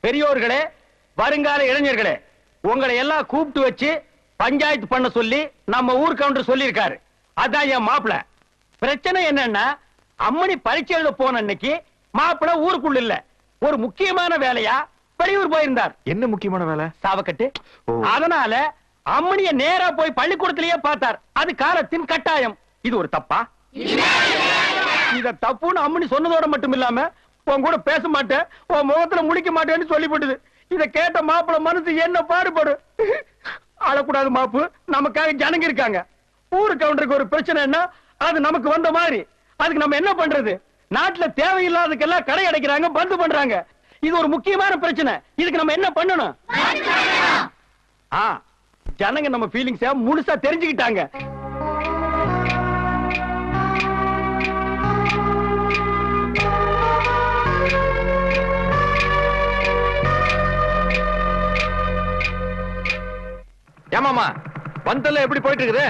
பெரியோர்களே, வருங்கால இளைஞர்களே, உங்களை எல்லாம் கூப்பிட்டு வச்சு பஞ்சாயத்து பண்ண சொல்லி நம்ம ஊர் கவுண்டர் சொல்லியிருக்காரு. அதான் என் மாப்பிள. பிரச்சனை என்னன்னா, அம்மணி பரீட்சை எழுத போன அன்னைக்கு மாப்பிள ஊருக்குள்ள இல்ல, ஒரு முக்கியமான வேலையா வெளியூர் போயிருந்தார். என்ன முக்கியமான வேலை? சாவக்கட்டு. அதனால அம்மணிய நேரா போய் பள்ளிக்கூடத்திலேயே பார்த்தார். அது காலத்தின் கட்டாயம். இது ஒரு தப்பா? இத தப்புன்னு அம்மணி சொன்னதோட மட்டும் இல்லாம உன் கூட பேச மாட்டேன், உன் முகத்துல முழிக்க மாட்டேன்னு சொல்லிவிட்டது. இத கேட்ட மாப்பிள மனசு என்ன பாடுபடும். அழக்கூடாது மாப்பு, நமக்காக ஜனங்க இருக்காங்க. ஊரு கவுண்டருக்கு ஒரு பிரச்சனைன்னா அது நமக்கு வந்த மாதிரி. அதுக்கு நம்ம என்ன பண்றது? நாட்டுல தேவையில்லாததுக்கெல்லாம் கடை அடைக்கிறாங்க, பந்து பண்றாங்க. இது ஒரு முக்கியமான பிரச்சனை. இதுக்கு நம்ம என்ன பண்ணணும்? ஜனங்க நம்ம ஃபீலிங்ஸ முழுசா தெரிஞ்சுக்கிட்டாங்க. ஏமாமா, பந்தல்ல எப்படி போயிட்டு இருக்குது?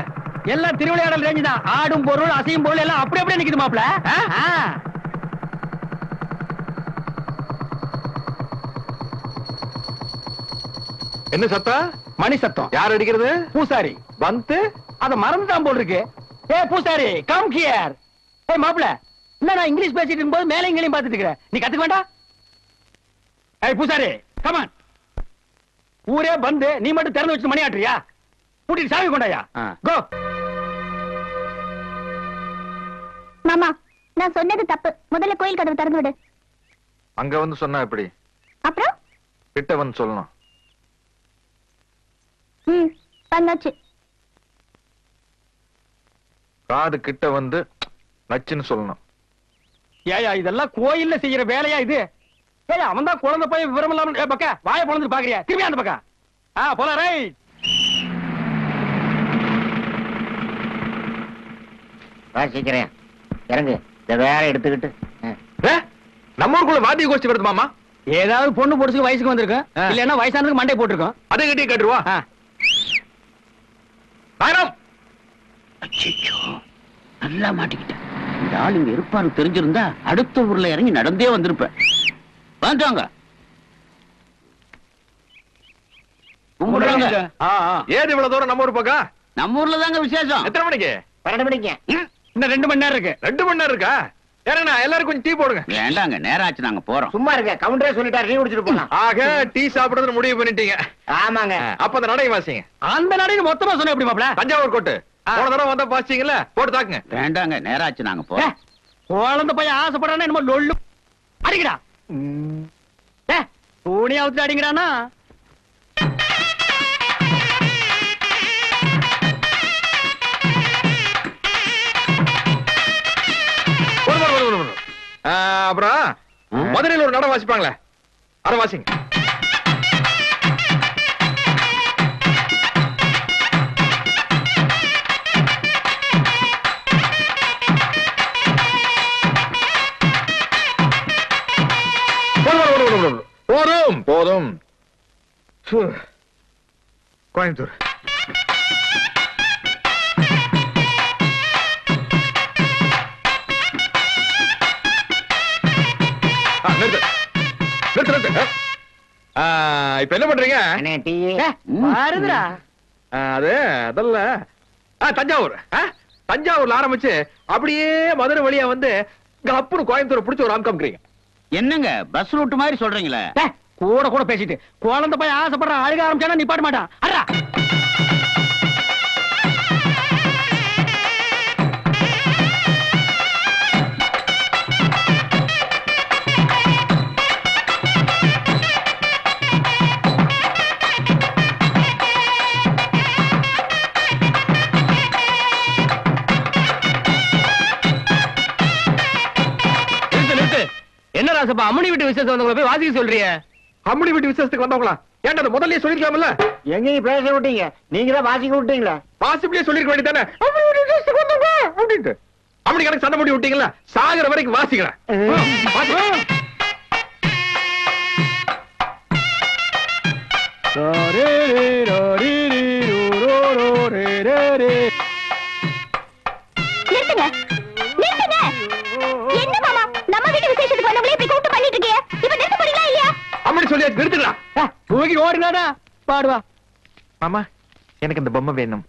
எல்லாம் திருவிளையாடல் ரேஞ்சு தான். ஆடும் பொருள், அசையும் பொருள் எல்லாம் அப்படி அப்படியே நிக்குது மாப்ள. என்ன சத்தம்? மணி சத்தம். யார் அடிக்கிறது? பூசாரி. வந்து அத மறந்துதான் போல் இருக்கு. ஏ பூசாரி, கம் ஹியர். ஏ மாப்ள, என்ன நான் இங்கிலீஷ் பேசிட்டு இருக்கும்போது மேலே இங்கேயும் பார்த்துட்டு இருக்கிறேன். நீ கத்துக்க வேண்டாம். ஏய் பூசாரி, கம் ஆன். ஊரே வந்து நீ மட்டும் திறந்து வச்சு மணி ஆட்டுறியா? கூட்டிட்டு சாமி கொண்டாயா. கோ. மாமா, நான் சொன்னது தப்பு. முதல்ல கோயில் கதவு திறந்து விடு. அங்க வந்து சொன்னா எப்படி? அப்புறம் கிட்ட வந்து சொல்லணும். பண்ணாச்சு. காது கிட்ட வந்து நச்சுன்னு சொல்லணும். ஏயா இதெல்லாம் கோயில்ல செய்யற வேலையா இது? ஏய், அவன் தான் குழந்தை போய் விவரம் இல்லாம பக்க வாயை பொழந்து பாக்குறியா? திரும்பி அந்த பக்கம் போல. ரைட். வாசிக்கிறேன். இறங்கு. இத வேற எடுத்துக்கிட்டு நம்ம ஊருக்குள்ள வாத்திய கோஷ்டி வருது மாமா. ஏதாவது பொண்ணு பொடிச்சுக்கு வயசுக்கு வந்திருக்கும், இல்லன்னா வயசானதுக்கு மண்டை போட்டிருக்கோம். அதை கட்டி கட்டுருவா. நல்லா மாட்டிக்கிட்டேன். இந்த ஆள் இங்க இருப்பாரு தெரிஞ்சிருந்தா அடுத்த ஊர்ல இறங்கி நடந்தே வந்திருப்பேன். வாங்க. ஏது இவ்வளவு தூரம் நம்ம ஊர் பக்கம்? நம்ம ஊர்ல தாங்க விசேஷம். எத்தனை மணிக்கு? 12 மணிக்கு. இன்னும் 2 மணி நேரம் இருக்கு. 2 மணி நேரம் இருக்கா? ஏன்னா எல்லாரும் கொஞ்சம் டீ போடுங்க. வேண்டாங்க, நேரம் ஆச்சு, நாங்க போறோம். சும்மா இருக்க, கவுண்டரே சொல்லிட்டாரு, டீ குடிச்சிட்டு போலாம். ஆக டீ சாப்பிடுறது முடிவு பண்ணிட்டீங்க. ஆமாங்க. அப்ப அந்த நடை வாசிங்க. அந்த நடைக்கு மொத்தமா சொன்ன எப்படி மாப்ள? தஞ்சாவூர் கோட்டு போன தடவை வந்தா வாசிச்சீங்கல்ல, போட்டு தாக்குங்க. வேண்டாங்க, நேரம் ஆச்சு, நாங்க போறோம். குழந்தை பையன் ஆசைப்படுறானே என்னமோ லொள்ளு அடிக்கடா. துணி அவுத்து அடிக்கிறானா? அப்புறம் மதுரையில் ஒரு நட வாசிப்பாங்களே, அரை வாசிங்க. போதும் போதும். கோயம்புத்தூர் இப்ப என்ன பண்றீங்க? அது அதல்ல, தஞ்சாவூர். தஞ்சாவூர்ல ஆரம்பிச்சு அப்படியே மதுரை வழியா வந்து அப்புறம் கோயம்புத்தூர் பிடிச்ச ஒரு ஆம்காமிக்கிறீங்க. என்னங்க பஸ் ரூட் மாதிரி சொல்றீங்களே? கூட கூட பேசிட்டு குழந்தை போய் ஆசைப்படுற அழுக ஆரம்பிச்சானா நீ பாட மாட்டான். அடா என்ன ராசப்பா, அம்மணி வீட்டு விசேஷம் வந்தவங்க போய் வாசிக்க சொல்றிய? அம்மணி வீட்டு விசேஷத்துக்கு வந்தவங்களா? ஏன்டா அதை முதல்லயே சொல்லிருக்கலாம்ல? எங்கேயும் பேச விட்டீங்க, நீங்க தான் வாசிக்க விட்டீங்களா? பாசிபிளே சொல்லிருக்க வேண்டியதானே. அப்படின்ட்டு அப்படி கணக்கு சண்டை போட்டு விட்டீங்களா? சாகர வரைக்கும் வாசிக்கிறேன். என்ன மாமா, நம்ம வீட்டு விசேஷத்துக்கு வந்தவங்களே இப்படி கூப்பிட்டு பண்ணிட்டு இருக்கீங்க? இப்ப நிறுத்த போறீங்களா இல்லையா? சொல்லி நிறுத்துடா. தூக்கிட்டு ஓடுனாடா பாடுவா. மாமா எனக்கு இந்த பொம்மை வேணும்.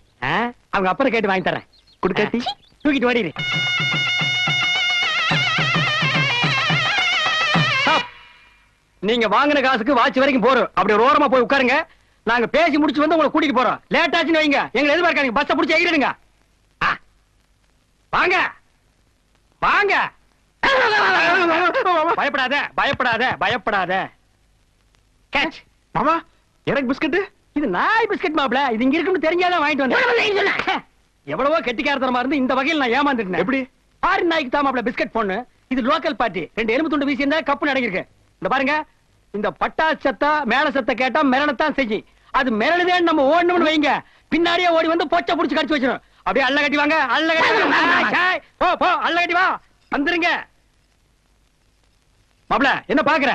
அவங்க அப்புறம் கேட்டு வாங்கி தரேன். குடுக்காட்டி தூக்கிட்டு ஓடிடு. நீங்க வாங்கின காசுக்கு வாட்ச் வரைக்கும் போறோம். அப்படி ஒரு ஓரமா போய் உட்காருங்க. நாங்க பேசி முடிச்சு வந்து உங்களை கூட்டிட்டு போறோம். லேட் ஆச்சுன்னு வைங்க, எங்களை எதிர்பார்க்காதீங்க. பஸ்ஸை பிடிச்சி எகிரிடுங்க. வாங்க வாங்க. பயப்படாத பயப்படாத பயப்படாத. கேட்ச். மாமா எனக்கு பிஸ்கட். இது நாய் பிஸ்கட் மாப்ள. இது இங்க இருக்குன்னு தெரிஞ்சாதான் வாங்கிட்டு வந்தேன். எவ்வளவோ கெட்டிக்காரத்தனமா இருந்து இந்த வகையில் நான் ஏமாந்துட்டேன். எப்படி? ஆறு நாய்க்கு தான் மாப்ள பிஸ்கட் பொண்ணு. இது லோக்கல் பார்ட்டி. 2 எலும்பு துண்டு வீசி இருந்தா கப்பு நடங்கிருக்கு. இந்த பாருங்க, இந்த பட்டா சத்தா மேல சத்த கேட்டா மிரளத்தான் செய்யும். அது மிரளுதேன்னு நம்ம ஓடணும்னு வைங்க, பின்னாடியே ஓடி வந்து பொச்சை புடிச்சு கடிச்சு வச்சிடும். அப்படியே அள்ள கட்டி வாங்க, அள்ள கட்டி போ போ, அள்ள கட்டி வா, வந்துருங்க. மாப்ள என்ன பாக்குற?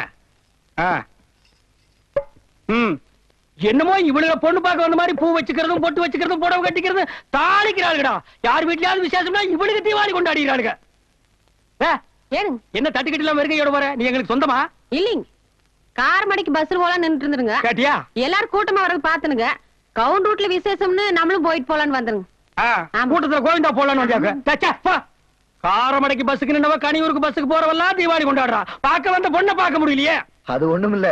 என்னமோ இவளுக பொண்ணு பார்க்க வந்த மாதிரி பூ வச்சுக்கிறதும் பொட்டு வச்சுக்கிறதும் புடவை கட்டிக்கிறதும் தாளிக்கிறாளுடா. யார் வீட்லயாவது விசேஷம்னா இவளுக்கு தீபாவளி கொண்டாடுகிறாளுங்க. என்ன தட்டுக்கட்டிலாம் வருகையோட வர? நீ எங்களுக்கு சொந்தமா? இல்லீங்க, கார் மணிக்கு பஸ்ல போலாம் நின்னுட்டு இருந்துருங்க. கேட்டியா? எல்லாரும் கூட்டமா வரது பாத்துனுங்க. கவுண்ட் ரூட்ல விசேஷம்னு நம்மளும் போயிட்டு போலான்னு வந்துருங்க. கூட்டத்துல கோவிந்தா போலான்னு வந்தாங்க. காரமடைக்கு பஸ்ஸுக்கு நின்னவ கனியூருக்கு பஸ்ஸுக்கு போறவெல்லாம் தீபாவளி கொண்டாடுறா. பார்க்க வந்த பொண்ணை பார்க்க முடியலையே. அது ஒண்ணும் இல்ல,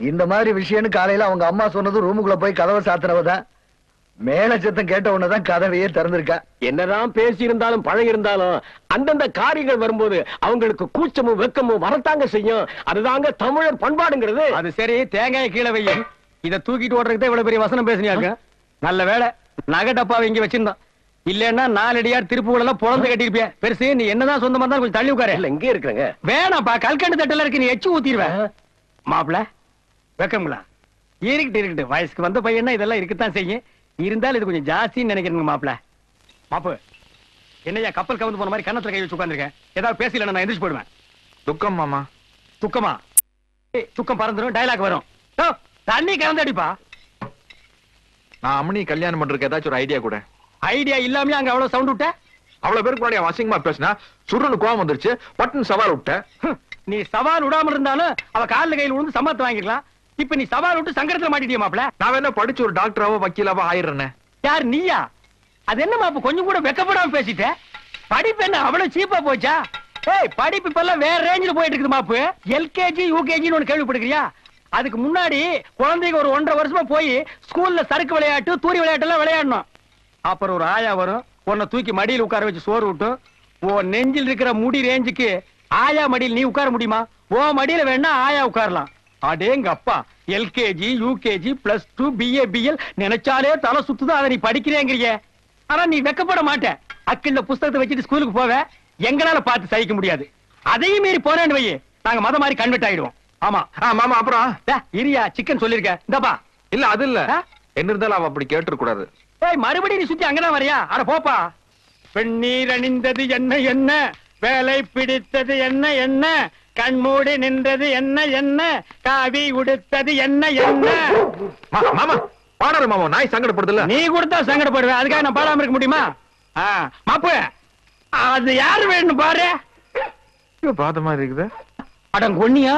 இந்த மாதிரி விஷயம்னு காலையில அவங்க அம்மா சொன்னது ரூமுக்குள்ள போய் கதவை சாத்தினவதான் மேல சத்தம் கேட்ட உடனேதான் கதவையே திறந்திருக்கா. என்னதான் பேசி இருந்தாலும் பழகி இருந்தாலும் அந்தந்த காரியங்கள் வரும்போது அவங்களுக்கு கூச்சமும் வெக்கமும் வரத்தாங்க செய்யும். அதுதாங்க தமிழர் பண்பாடுங்கிறது. அது சரி, தேங்காய் கீழே வையும். இத தூக்கிட்டு ஓடுறதுக்கு இவ்வளவு பெரிய வசனம் பேசினியாங்க. நல்ல வேலை நகை டப்பாவை இங்க வச்சிருந்தோம். இல்லன்னா 4 அடியார் திருப்பூர் எல்லாம் பொழந்து கட்டிருப்பிய. பெருசு, நீ என்னதான் சொந்தமா இருந்தாலும் கொஞ்சம் தள்ளி உட்காரு. இல்ல இங்கே இருக்கிறேங்க. வேணாப்பா, கல்கண்டு தட்டுல இருக்கு, நீ எச்சு ஊத்திடுவேன். மாப்பிள வெக்கங்களா? இருக்கட்டு வயசுக்கு வந்த பையனா இதெல்லாம் இருக்குத்தான் செய்யும். இருந்தாலும் இது கொஞ்சம் ஜாஸ்தின்னு நினைக்கிறேங்க மாப்பிள. மாப்பு என்னையா கப்பல் கவுந்து போன மாதிரி கண்ணத்துல கை வச்சு உட்கார்ந்திருக்கேன். ஏதாவது பேசல நான் எந்திரிச்சு போயிடுவேன். துக்கம் மாமா. துக்கமா? துக்கம் பறந்துடும், டயலாக் வரும். தண்ணி கலந்து அடிப்பா. நான் அம்மனி கல்யாணம் பண்றதுக்கு ஏதாச்சும் ஒரு ஐடியா கூட. ஐடியா இல்லாம அங்க அவ்வளவு சவுண்ட் விட்ட? அவ்வளவு பேருக்கு முன்னாடி அசிங்கமா பேசினா சுருன்னு கோவம் வந்துருச்சு. பட்டன் சவால் விட்ட. நீ சவால் விடாம இருந்தாலும் அவ காலில் கையில் விழுந்து சம்பளத்தை வாங்கிக்கலாம். இப்ப நீ சவால் விட்டு சங்கடத்துல மாட்டிட்டியா மாப்ள? நான் என்ன படிச்சு ஒரு டாக்டராவோ வக்கீலாவோ ஆயிடுறேனே. யார் நீயா? அது என்ன மாப்பு கொஞ்சம் கூட வெக்கப்படாம பேசிட்ட? படிப்பு என்ன அவ்வளவு சீப்பா போச்சா? படிப்பு இப்ப எல்லாம் வேற ரேஞ்சில போயிட்டு இருக்குது மாப்பு. எல்கேஜி யூகேஜின்னு ஒண்ணு கேள்விப்படுகிறியா? அதுக்கு முன்னாடி குழந்தைங்க ஒரு 1.5 வருஷமா போய் ஸ்கூல்ல சறுக்கு விளையாட்டு தூரி விளையாட்டு எல்லாம் விளையாடணும். அப்புறம் ஒரு ஆயா வரும், உன்னை தூக்கி மடியில் உட்கார வச்சு சோறு விட்டும். ஓ நெஞ்சில் இருக்கிற முடி ரேஞ்சுக்கு ஆயா மடியில் நீ உட்கார முடியுமா? ஓ மடியில வேணா ஆயா உட்காரலாம். அடேங்க அப்பா, எல்கேஜி யூகேஜி +2 BA BL நினைச்சாலே தலை சுத்துது. அதை நீ படிக்கிறேங்கிறிய. ஆனா நீ வெக்கப்பட மாட்ட. அக்கிள்ள புஸ்தகத்தை வச்சுட்டு ஸ்கூலுக்கு போவ. எங்களால பார்த்து சகிக்க முடியாது. அதையும் மீறி போனேன்னு வையே, நாங்க மத மாதிரி கன்வெர்ட் ஆயிடுவோம். ஆமா மாமா. அப்புறம் இரியா சிக்கன் சொல்லிருக்க. இந்தப்பா. இல்ல அது இல்ல, என்ன இருந்தாலும் அவ அப்படி கேட்டு கூடாது. மறுபடியும் நீ சுத்தி அங்கதான் வரியா? அட போப்பா. பெண்ணீர் அணிந்தது என்ன என்ன, வேலை பிடித்தது என்ன என்ன, கண்மூடி நின்றது என்ன என்ன, காவி உடுத்தது என்ன என்ன. மாமா பாடாரு மாமா, நாய் சங்கடப்படுதுல. நீ கொடுத்தா சங்கடப்படுவேன், அதுக்காக நான் பாடாம இருக்க முடியுமா? மாப்பு அது யாரு வேணும் பாரு. பாத்த மாதிரி இருக்குது. அடங்கொன்னியா,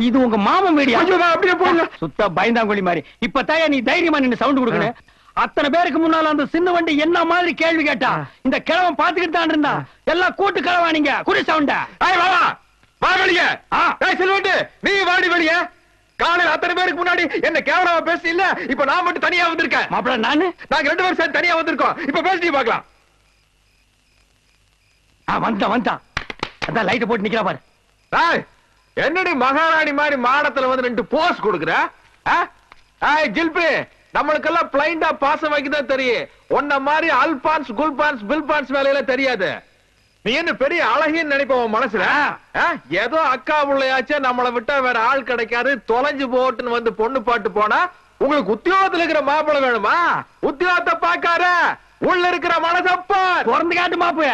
இது உங்க மாமன் வீடியா? அப்படியே போங்க. சுத்த பயந்தாங்கொழி மாதிரி. இப்பதான் நீ தைரியமா நின்னு சவுண்ட் கொடுக்கணும். அத்தனை பேருக்கு முன்னால அந்த சின்ன வண்டி என்ன மாதிரி கேள்வி கேட்டா இந்த கிழவன் பாத்துக்கிட்டு தான் இருந்தா. எல்லாம் கூட்டு கிழவானீங்க. குடி சவுண்ட. வா வெளிய. செல்வண்டு நீ வாடி வெளிய. காலையில அத்தனை பேருக்கு முன்னாடி என்ன கேவலமா பேசி இல்ல. இப்ப நான் மட்டும் தனியா வந்திருக்கேன். மாப்பிள நானு நாங்க 2 பேரும் சேர்ந்து தனியா வந்திருக்கோம். இப்ப பேசி பார்க்கலாம். வந்தான் அதான் லைட் போட்டு நிக்கிறா பாரு. என்னடி மகாராணி மாதிரி மாடத்துல வந்து 2 போஸ் கொடுக்குற? ஜில்பி நம்மளுக்கெல்லாம் பிளைண்டா பாசம் வைக்கதான் தெரியும். உன்ன மாதிரி அல்பான்ஸ் குல்பான்ஸ் பில்பான்ஸ் வேலையில தெரியாது. நீ என்ன பெரிய அழகின்னு நினைப்போம் மனசுல. ஏதோ அக்கா பிள்ளையாச்சும் நம்மளை விட்டா வேற ஆள் கிடைக்காது, தொலைஞ்சு போட்டுன்னு வந்து பொண்ணு பாட்டு போனா உங்களுக்கு உத்தியோகத்துல இருக்கிற மாப்பிள்ளை வேணுமா? உத்தியோகத்தை பாக்கார உள்ள இருக்கிற மனசப்பா திறந்து காட்டு மாப்பு.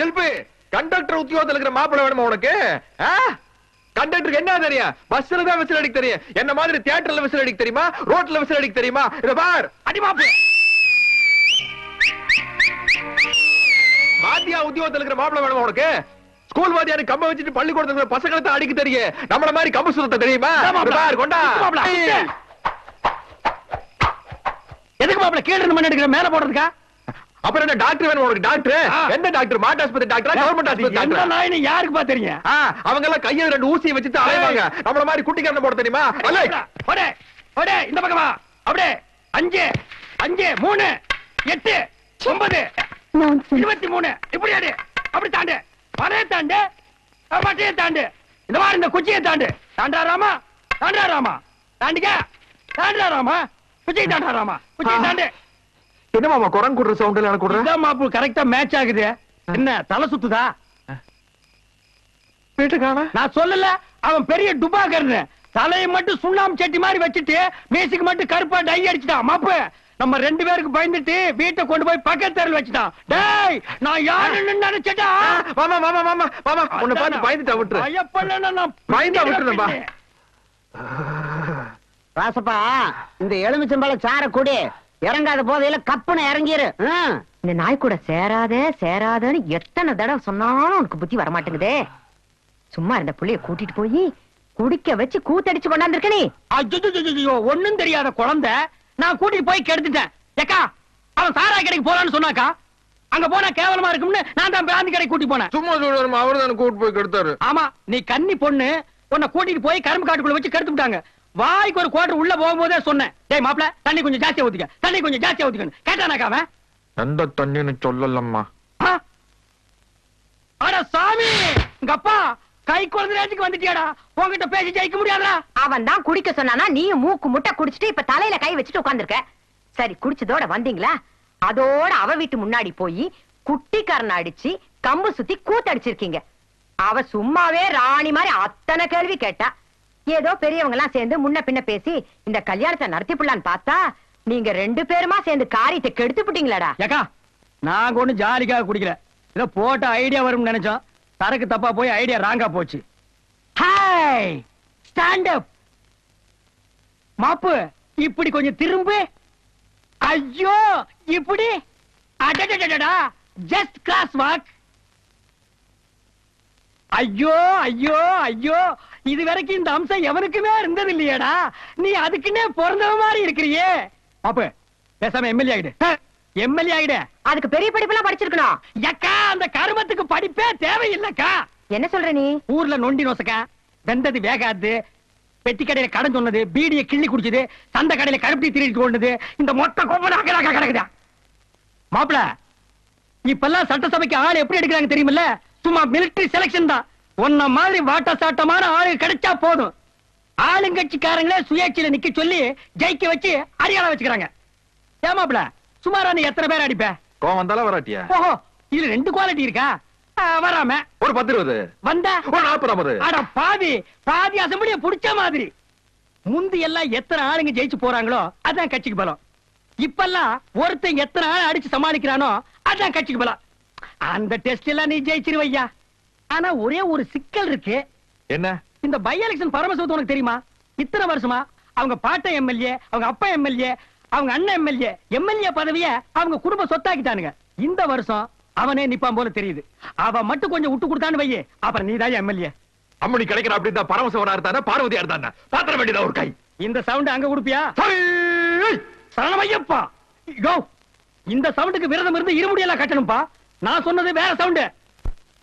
ஜில்பி கண்டக்டர் உத்தியோகத்துல இருக்கிற மாப்பிள்ளை வேணுமா உனக்கு? கண்டக்டருக்கு என்ன தெரியும்? பஸ்ல தான் விசில் அடிக்க தெரியும். என்ன மாதிரி தியேட்டர்ல விசில் அடிக்க தெரியுமா? ரோட்ல விசில் அடிக்க தெரியுமா? இத பார் அடி மாப்பு. வாத்தியா உத்தியோகத்துல இருக்கிற மாப்பிள்ளை வேணுமா உனக்கு? ஸ்கூல் வாத்தியாரு கம்ப வச்சுட்டு பள்ளிக்கூடத்துல பசங்களை அடிக்க தெரியும். நம்மள மாதிரி கம்பு சுத்த தெரியுமா? கொண்டா எதுக்கு மாப்பிள கீழே மண் எடுக்கிற மேல போடுறதுக்கா? அப்புறம் என்ன டாக்டர் வேணும் உனக்கு? டாக்டர் எந்த டாக்டர்? மாட்டாஸ்பத்திரி டாக்டரா கவர்மெண்ட் ஆஸ்பத்திரி டாக்டரா? நாயினு யாருக்கு பா தெரியும்? அவங்க எல்லாம் கையில 2 ஊசியை வச்சுட்டு அலைவாங்க. நம்மள மாதிரி குட்டி கண்ண போட தெரியுமா? ஓடே ஓடே இந்த பக்கமா அப்படியே 5 5 3 8 9 23 இப்படி அடி. அப்படி தாண்டு. மலையை தாண்டு. மட்டையை தாண்டு. இந்த மாதிரி இந்த குச்சியை தாண்டு. தாண்டா ராமா. தாண்டா ராமா. தாண்டிக்க. தாண்டா ராமா. குச்சியை தாண்டா ராமா. குச்சியை தாண்டு. என்ன மாமா குரங்கு குடுற சவுண்ட்ல எனக்கு குடுற? இதான் மாப்பு கரெக்ட்டா மேட்ச் ஆகுது. என்ன தலை சுத்துதா? வீட்டுக்கான நான் சொல்லல அவன் பெரிய டுபாக்கர்னு. தலையை மட்டும் சுண்ணாம்பு சட்டி மாதிரி வச்சுட்டு மீசுக்கு மட்டும் கருப்பா டை அடிச்சிட்டான் மாப்பு. நம்ம 2 பேருக்கு பயந்துட்டு வீட்டை கொண்டு போய் பக்கத்து தெருல வச்சுட்டான். டேய் நான் யாருன்னு நினைச்சடா. மாமா மாமா மாமா மாமா உன்னை பார்த்து பயந்துட்டா விட்டுரு. பயப்படல நான் பயந்தா விட்டுறேன்பா. ராசப்பா இந்த எலுமிச்சம்பழம் சார குடி. இறங்காத போதையில கப்புன்னு இறங்கிரு. இந்த நாய் கூட சேராதன்னு எத்தனை தடவை சொன்னாலும் உனக்கு புத்தி வரமாட்டேங்குதே. சும்மா இருந்த புள்ளைய கூட்டிட்டு போய் குடிக்க வச்சு கூத்தடிச்சு கொண்டாந்துருக்க நீ. ஐயோ ஒண்ணும் தெரியாத குழந்தை நான் கூட்டிட்டு போய் கெடுத்துட்டேன். ஏக்கா அவன் சாரா கடைக்கு போறான்னு சொன்னாக்கா அங்க போனா கேவலமா இருக்கும்னு நான் தான் பிராந்தி கடைக்கு கூட்டி போனேன். சும்மா சொல்லுவாரு அவரு தான் கூட்டு போய் கெடுத்தாரு. ஆமா நீ கன்னி பொண்ணு உன்னை கூட்டிட்டு போய் கரும்பு காட்டுக்குள்ள வச்சு கெடுத்து விட்டாங்க. வாய்க்கு ஒரு குவார்டர் உள்ள போகும்போதே சொன்னேன். டேய் மாப்ள தண்ணி கொஞ்சம் ஜாஸ்தியா ஊத்திக்க. தண்ணி கொஞ்சம் ஜாஸ்தியா ஊத்திக்கணும். கேட்டானாக்கா அவன்? எந்த தண்ணின்னு சொல்லலம்மா. அட சாமி உங்க அப்பா கை குழந்தை நேரத்துக்கு வந்துட்டியாடா. உன்கிட்ட பேசி ஜெயிக்க முடியாதா? அவன் தான் குடிக்க சொன்னானா நீயும் மூக்கு முட்டை குடிச்சிட்டு இப்ப தலையில கை வச்சுட்டு உட்கார்ந்திருக்க. சரி குடிச்சதோட வந்தீங்களா? அதோட அவ வீட்டு முன்னாடி போய் குட்டிக்காரனை அடிச்சு கம்பு சுத்தி கூத்தடிச்சிருக்கீங்க. அவ சும்மாவே ராணி மாதிரி அத்தனை கேள்வி கேட்டா. ஏதோ பெரியவங்க எல்லாம் சேர்ந்து முன்ன பின்ன பேசி இந்த கல்யாணத்தை நடத்தி புள்ளான்னு பார்த்தா நீங்க 2 பேருமா சேர்ந்து காரியத்தை கெடுத்து புட்டீங்களாடா. ஏக்கா நாங்க ஒண்ணு ஜாலிக்காக குடிக்கல. இத போட்ட ஐடியா வரும்னு நினைச்சோம். சரக்கு தப்பா போய் ஐடியா ராங்கா போச்சு. ஹாய் ஸ்டாண்ட் அப் மாப்பு. இப்படி கொஞ்சம் திரும்பு. ஐயோ இப்படி அடடடடா ஜஸ்ட் கிராஸ் வாக். ஐயோ ஐயோ ஐயோ இது வரைக்கும் இந்த அம்சம் எவனுக்குமே இருந்தது இல்லையடா. நீ அதுக்குன்னே பிறந்தவ மாதிரி இருக்கிறியே. மாப்பு பேசாம எம்எல்ஏ ஆகிடு. எம்எல்ஏ ஆகிடு. அதுக்கு பெரிய படிப்பெல்லாம் படிச்சிருக்கணும். ஏக்கா அந்த கருமத்துக்கு படிப்பே தேவையில்லைக்கா. என்ன சொல்ற நீ? ஊர்ல நொண்டி நோசக்கா வெந்தது வேகாது. பெட்டி கடையில கடன் சொன்னது, பீடியை கிள்ளி குடிச்சது, சந்த கடையில கருப்பி திருடிட்டு கொண்டது, இந்த மொத்த கோப்பனாக கிடக்குதா. மாப்பிள இப்பெல்லாம் சட்டசபைக்கு ஆள் எப்படி எடுக்கிறாங்க தெரியுமில்ல? சும்மா மிலிட்டரி செலக்ஷன் தான். உன்ன மாதிரி வாட்ட சாட்டமான ஆளு கிடைச்சா போதும். ஆளுங்கட்சிக்காரங்களே சுயேட்சையில நிக்க சொல்லி ஜெயிக்க வச்சு அடியாள வச்சுக்கிறாங்க. ஏமாப்ல சுமாரா நீ எத்தனை பேர் அடிப்ப? கோவம் வந்தாலும் வராட்டியா? ஓஹோ இதுல 2 குவாலிட்டி இருக்கா? வராம ஒரு 10 20 வந்த ஒரு 40 50. அட பாதி அசம்பிளிய புடிச்ச மாதிரி. முந்தி எல்லாம் எத்தனை ஆளுங்க ஜெயிச்சு போறாங்களோ அதான் கட்சிக்கு பலம். இப்பெல்லாம் ஒருத்தன் எத்தனை ஆள் அடிச்சு சமாளிக்கிறானோ அதான் கட்சிக்கு பலம். அந்த டெஸ்ட் எல்லாம் நீ ஜெயிச்சிருவையா. ஆனா ஒரே ஒரு சிக்கல் இருக்கு. என்ன? இந்த பை எலெக்ஷன் பரமசிவத்தை உனக்கு தெரியுமா? இத்தனை வருஷமா அவங்க பாட்ட எம்எல்ஏ, அவங்க அப்பா எம்எல்ஏ, அவங்க அண்ணன் எம்எல்ஏ பதவிய அவங்க குடும்ப சொத்தாக்கிட்டானுங்க. இந்த வருஷம் அவனே நிப்பான் போல தெரியுது. அவன் மட்டும் கொஞ்சம் விட்டு கொடுத்தான்னு வையே, அப்புறம் நீதான் எம்எல்ஏ. அம்மணி கிடைக்கிற அப்படி தான் பரமசிவனா இருந்தா பார்வதியா இருந்தா பாத்திர வேண்டியதா ஒரு கை. இந்த சவுண்ட் அங்க கொடுப்பியா? சரணமையப்பா இந்த சவுண்டுக்கு விரதம் இருந்து இருமுடியெல்லாம் கட்டணும்பா. நான் சொன்னது வேற sound.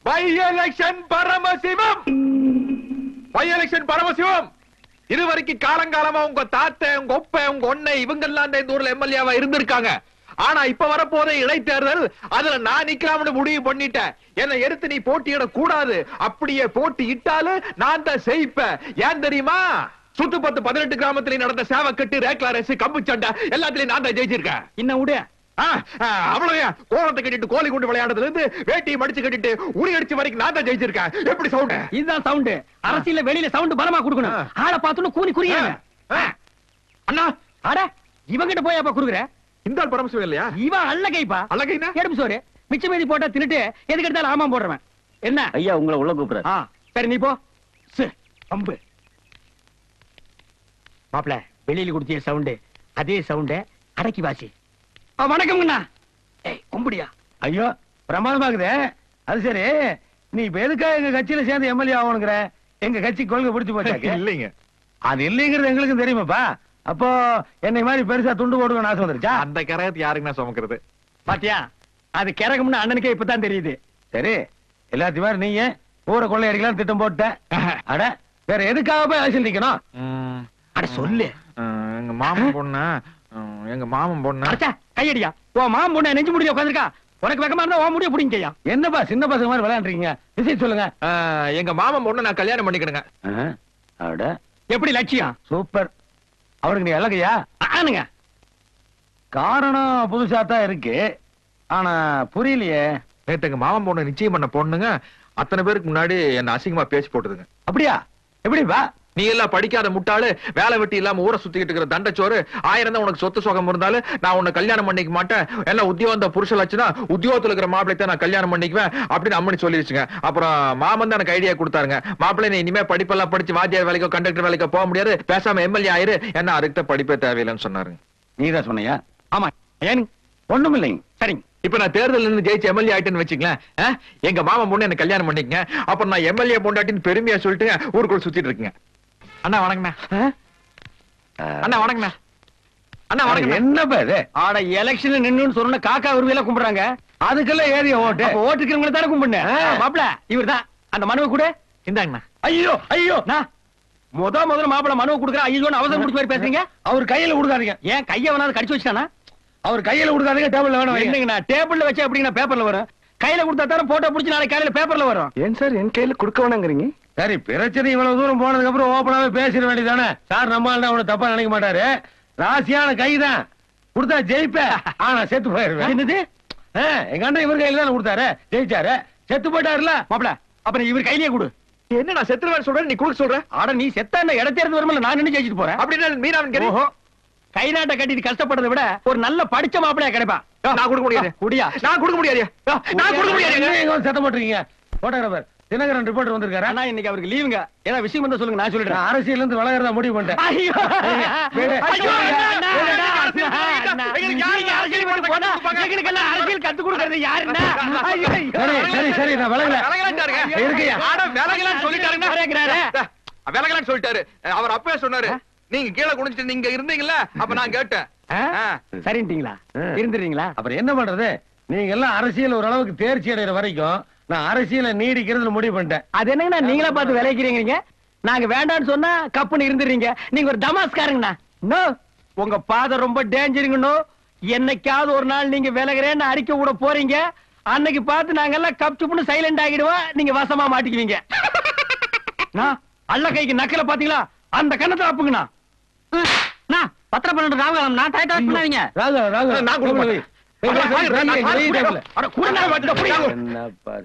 By election Paramasivam. By election Paramasivam. இதுவரைக்கும் காலங்காலமா உங்க தாத்தா, உங்க ஒப்ப, உங்க ஒன்னை இவங்க எல்லாம் இந்த ஊர்ல எம்எல்ஏவா இருந்திருக்காங்க. ஆனா இப்ப வரப்போதே இடைத்தேர்தல், அதுல நான் நிக்கலாம்னு முடிவு பண்ணிட்டேன். என்னை எடுத்து நீ போட்டியிட கூடாது. அப்படியே போட்டி இட்டாலும் நான் தான் செய்ப்பேன். ஏன் தெரியுமா? சுத்து 10 18 கிராமத்திலே நடந்த சேவை கட்டு, ரேக்லா ரேஸ், கம்பு சண்டை எல்லாத்திலையும் நான் தான் ஜெயிச்சிருக்கேன். இன்னும் விடு. அவ்வளவுதான். கோலத்தை கட்டிட்டு கோலி கொண்டு விளையாடுறதுல இருந்து வேட்டியை மடிச்சு கட்டிட்டு உரி அடிச்சு வரைக்கும் நான் தான் ஜெயிச்சிருக்கேன். எப்படி சவுண்ட்? இதுதான் சவுண்ட். அரசியல வெளியில சவுண்ட் பலமா கொடுக்கணும். ஆளை பார்த்தோன்னு கூனி குறியாங்க. அண்ணா அட இவங்கிட்ட போய் அப்ப குடுக்குற. இந்த ஆள் பரமசிவம் இல்லையா? இவன் அல்லகைப்பா. அல்லகைனா எடுப்பு சோறு மிச்ச மீதி போட்டா தின்னுட்டு எதுக்கு எடுத்தாலும் ஆமா போடுறவன். என்ன ஐயா உங்களை உள்ள கூப்பிடுற. சரி நீ போ. பம்பு மாப்பிள வெளியில கொடுத்திய சவுண்ட் அதே சவுண்ட் அடக்கி வாசி. வணக்கம்ண்ணா. கும்பிடியா? ஐயோ பிரமாதமாகுது. அது சரி நீ இப்ப எதுக்காக எங்க கட்சியில சேர்ந்து எம்எல்ஏ ஆகணுங்கிற? எங்க கட்சி கொள்கை பிடிச்சு போச்சாக்க? இல்லைங்க. அது இல்லைங்கிறது எங்களுக்கும் தெரியுமாப்பா. அப்போ என்னை மாதிரி பெருசா துண்டு போடுக்கணும் ஆசை வந்துருச்சா? அந்த கரகத்தை யாருக்குண்ணா சுமக்கிறது? பாத்தியா, அது கிறகும்னு அண்ணனுக்கே இப்பதான் தெரியுது. சரி, எல்லாத்தையும் மாதிரி நீங்க ஊரை கொள்ளை அடிக்கலாம் திட்டம் போட்ட. அட வேற எதுக்காக போய் அரசியல் நிக்கணும்? அட சொல்லு. எங்க மாமன் பொண்ணு எங்க மாமன் பொண்ணு கையடியா. உன் மாமன் பொண்ணு நெஞ்சு முடிய உட்காந்துருக்கா. உனக்கு வெக்கமா இருந்தா உன் முடிய புடிங்கய்யா. என்னப்பா சின்ன பசங்க மாதிரி விளையாண்டுறீங்க? விஷயம் சொல்லுங்க. எங்க மாமன் பொண்ணு நான் கல்யாணம் பண்ணிக்கணுங்க. அட எப்படி லட்சியம்? சூப்பர். அவருக்கு நீ இலகையா? ஆனுங்க. காரணம் புதுசா தான் இருக்கு, ஆனா புரியலையே. நேத்து எங்க மாமன் பொண்ணு நிச்சயம் பண்ண பொண்ணுங்க அத்தனை பேருக்கு முன்னாடி என்ன அசிங்கமா பேசி போட்டுதுங்க. அப்படியா? எப்படிப்பா? நீ எல்லாம் படிக்காத முட்டாளு, வேலை வெட்டி இல்லாம ஊரை சுத்திக்கிட்டு இருக்கிற தண்டச்சோறு, 1000 தான் உனக்கு சொத்து சுகம் இருந்தாலும் நான் உன்னை கல்யாணம் பண்ணிக்க மாட்டேன். என்ன உத்தியோக புருஷன் ஆச்சுன்னா உத்தியோகத்துல இருக்கிற மாப்பிள்ளை நான் கல்யாணம் பண்ணிக்குவேன் அப்படின்னு அம்மனி சொல்லிருச்சுங்க. அப்புறம் மாமன் தான் எனக்கு ஐடியா கொடுத்தாருங்க. மாப்பிள்ளை நீ இனிமே படிப்பெல்லாம் படிச்சு வாத்தியார் வேலைக்கோ கண்டக்டர் வேலைக்கோ போக முடியாது, பேசாம எம்எல்ஏ ஆயிரு, என்ன அதுக்கு படிப்பே தேவையில்லைன்னு சொன்னாருங்க. நீதான் சொன்னியா? ஆமா. ஏன் ஒண்ணும் இல்லைங்க. சரிங்க. இப்ப நான் தேர்தல் இருந்து ஜெயிச்சு எம்எல்ஏ ஆயிட்டேன்னு வச்சுங்களேன், எங்க மாமன் பொண்ணு என்ன கல்யாணம் பண்ணிக்கங்க. அப்புறம் நான் எம்எல்ஏ பொண்டாட்டின்னு பெருமையா சொல்லிட்டு ஊருக்குள்ள சுத்திட்டு இருக்கேங்க. அண்ணா வணக்கண்ணா. அண்ணா வணக்கண்ணா. அண்ணா வணக்கம். என்னப்பா இது? ஆட எலெக்ஷன்ல நின்னு சொன்ன காக்கா உருவியெல்லாம் கும்பிடுறாங்க. அதுக்கெல்லாம் ஏறிய ஓட்டு. ஓட்டுக்கிறவங்களை தானே கும்பிடுனேன். மாப்பிள இவர்தான். அந்த மனுவை கூட இந்தாங்கண்ணா. ஐயோ ஐயோ, நான் முதல்ல மாப்பிள மனுவை கொடுக்குறேன். ஐயோன்னு அவசரம் பிடிச்ச மாதிரி பேசுறீங்க. அவர் கையில கொடுக்காதீங்க. ஏன் கையை வேணாலும் கடிச்சு வச்சுட்டானா? அவர் கையில கொடுக்காதீங்க, டேபிள்ல வேணும். என்னங்கண்ணா டேபிள்ல வச்சா எப்படிங்கண்ணா பேப்பர்ல வரும்? கையில கொடுத்தா தானே போட்டோ பிடிச்சி நாளைக்கு காலையில பேப்பர்ல வரும். ஏன் சார் என் கையில கொடுக்க வேணாங்கிறீங்க? சரி, பிரச்சனை இவ்வளவு தூரம் போனதுக்கு அப்புறம் ஓப்பனாவே பேசிட வேண்டியதானே சார். நம்மளால அவனை தப்பா நினைக்க மாட்டாரு. ராசியான கைதான் கொடுத்தா ஜெயிப்ப, ஆனா செத்து போயிருவேன். என்னது? எங்க அண்ணன் இவர் கையில தானே கொடுத்தாரு, ஜெயிச்சாரு, செத்து போயிட்டாருல மாப்பிள. அப்புறம் இவர் கையிலேயே கொடு. என்ன நான் செத்துருவேன் சொல்றேன், நீ கொடுக்க சொல்ற? ஆட நீ செத்தா என்ன இடத்தேர்ந்து வரும்போது நான் நின்னு ஜெயிச்சிட்டு போறேன் அப்படின்னா மீனாவன் ஓஹோ, கை நாட்டை கட்டிட்டு கஷ்டப்படுறதை விட ஒரு நல்ல படிச்ச மாப்பிளையா கிடைப்பா. நான் கொடுக்க முடியாது. குடியா? நான் கொடுக்க முடியாது. நான் கொடுக்க முடியாது. சத்தம் போட்டுருக்கீங்க. போட்டோகிராபர் தினகரன் ரிப்போர்ட்டர் வந்திருக்காரு. ஆனா இன்னைக்கு அவருக்கு லீவுங்க. ஏதாவது விஷயம் வந்தா சொல்லுங்க, நான் சொல்லிடுறேன். அரசியல் இருந்து விலகிறதா முடிவு பண்ணிட்டேன். அரசியல் கத்து கொடுக்கறது யாருன்னா? சரி சரி, நான் விலகல. விலகலான்னு சொல்லிட்டாரு. அவர் அப்பவே சொன்னாரு, நீங்க கீழே குடிச்சிட்டு நீங்க இருந்தீங்கல்ல, அப்ப நான் கேட்டேன். சரின்ட்டீங்களா? இருந்துறீங்களா? அப்புறம் என்ன பண்றது? நீங்க எல்லாம் அரசியல் ஓரளவுக்கு தேர்ச்சி அடைகிற வரைக்கும் நான் அரசியல நீடிக்கிறது முடிவு பண்ணிட்டேன். அது என்னங்க நீங்களா பார்த்து விளைக்கிறீங்க? நாங்க வேண்டாம்னு சொன்னா கப்புன்னு இருந்துறீங்க. நீங்க ஒரு தமாஸ்காரங்கண்ணா. நோ, உங்க பாதை ரொம்ப டேஞ்சருங்கண்ணோ. என்னைக்காவது ஒரு நாள் நீங்க விலகிறேன்னு அறிக்கை கூட போறீங்க, அன்னைக்கு பார்த்து நாங்க எல்லாம் கப்சுப்புன்னு சைலண்ட் ஆகிடுவோம். நீங்க வசமா மாட்டிக்குவீங்க. அல்ல கைக்கு நக்கல பாத்தீங்களா? அந்த கண்ணத்தை அப்புங்கண்ணா. பத்திர பன்னெண்டு ராகுலம் நான் டைட்டாஸ் பண்ணாதீங்க. நான் கொடுக்க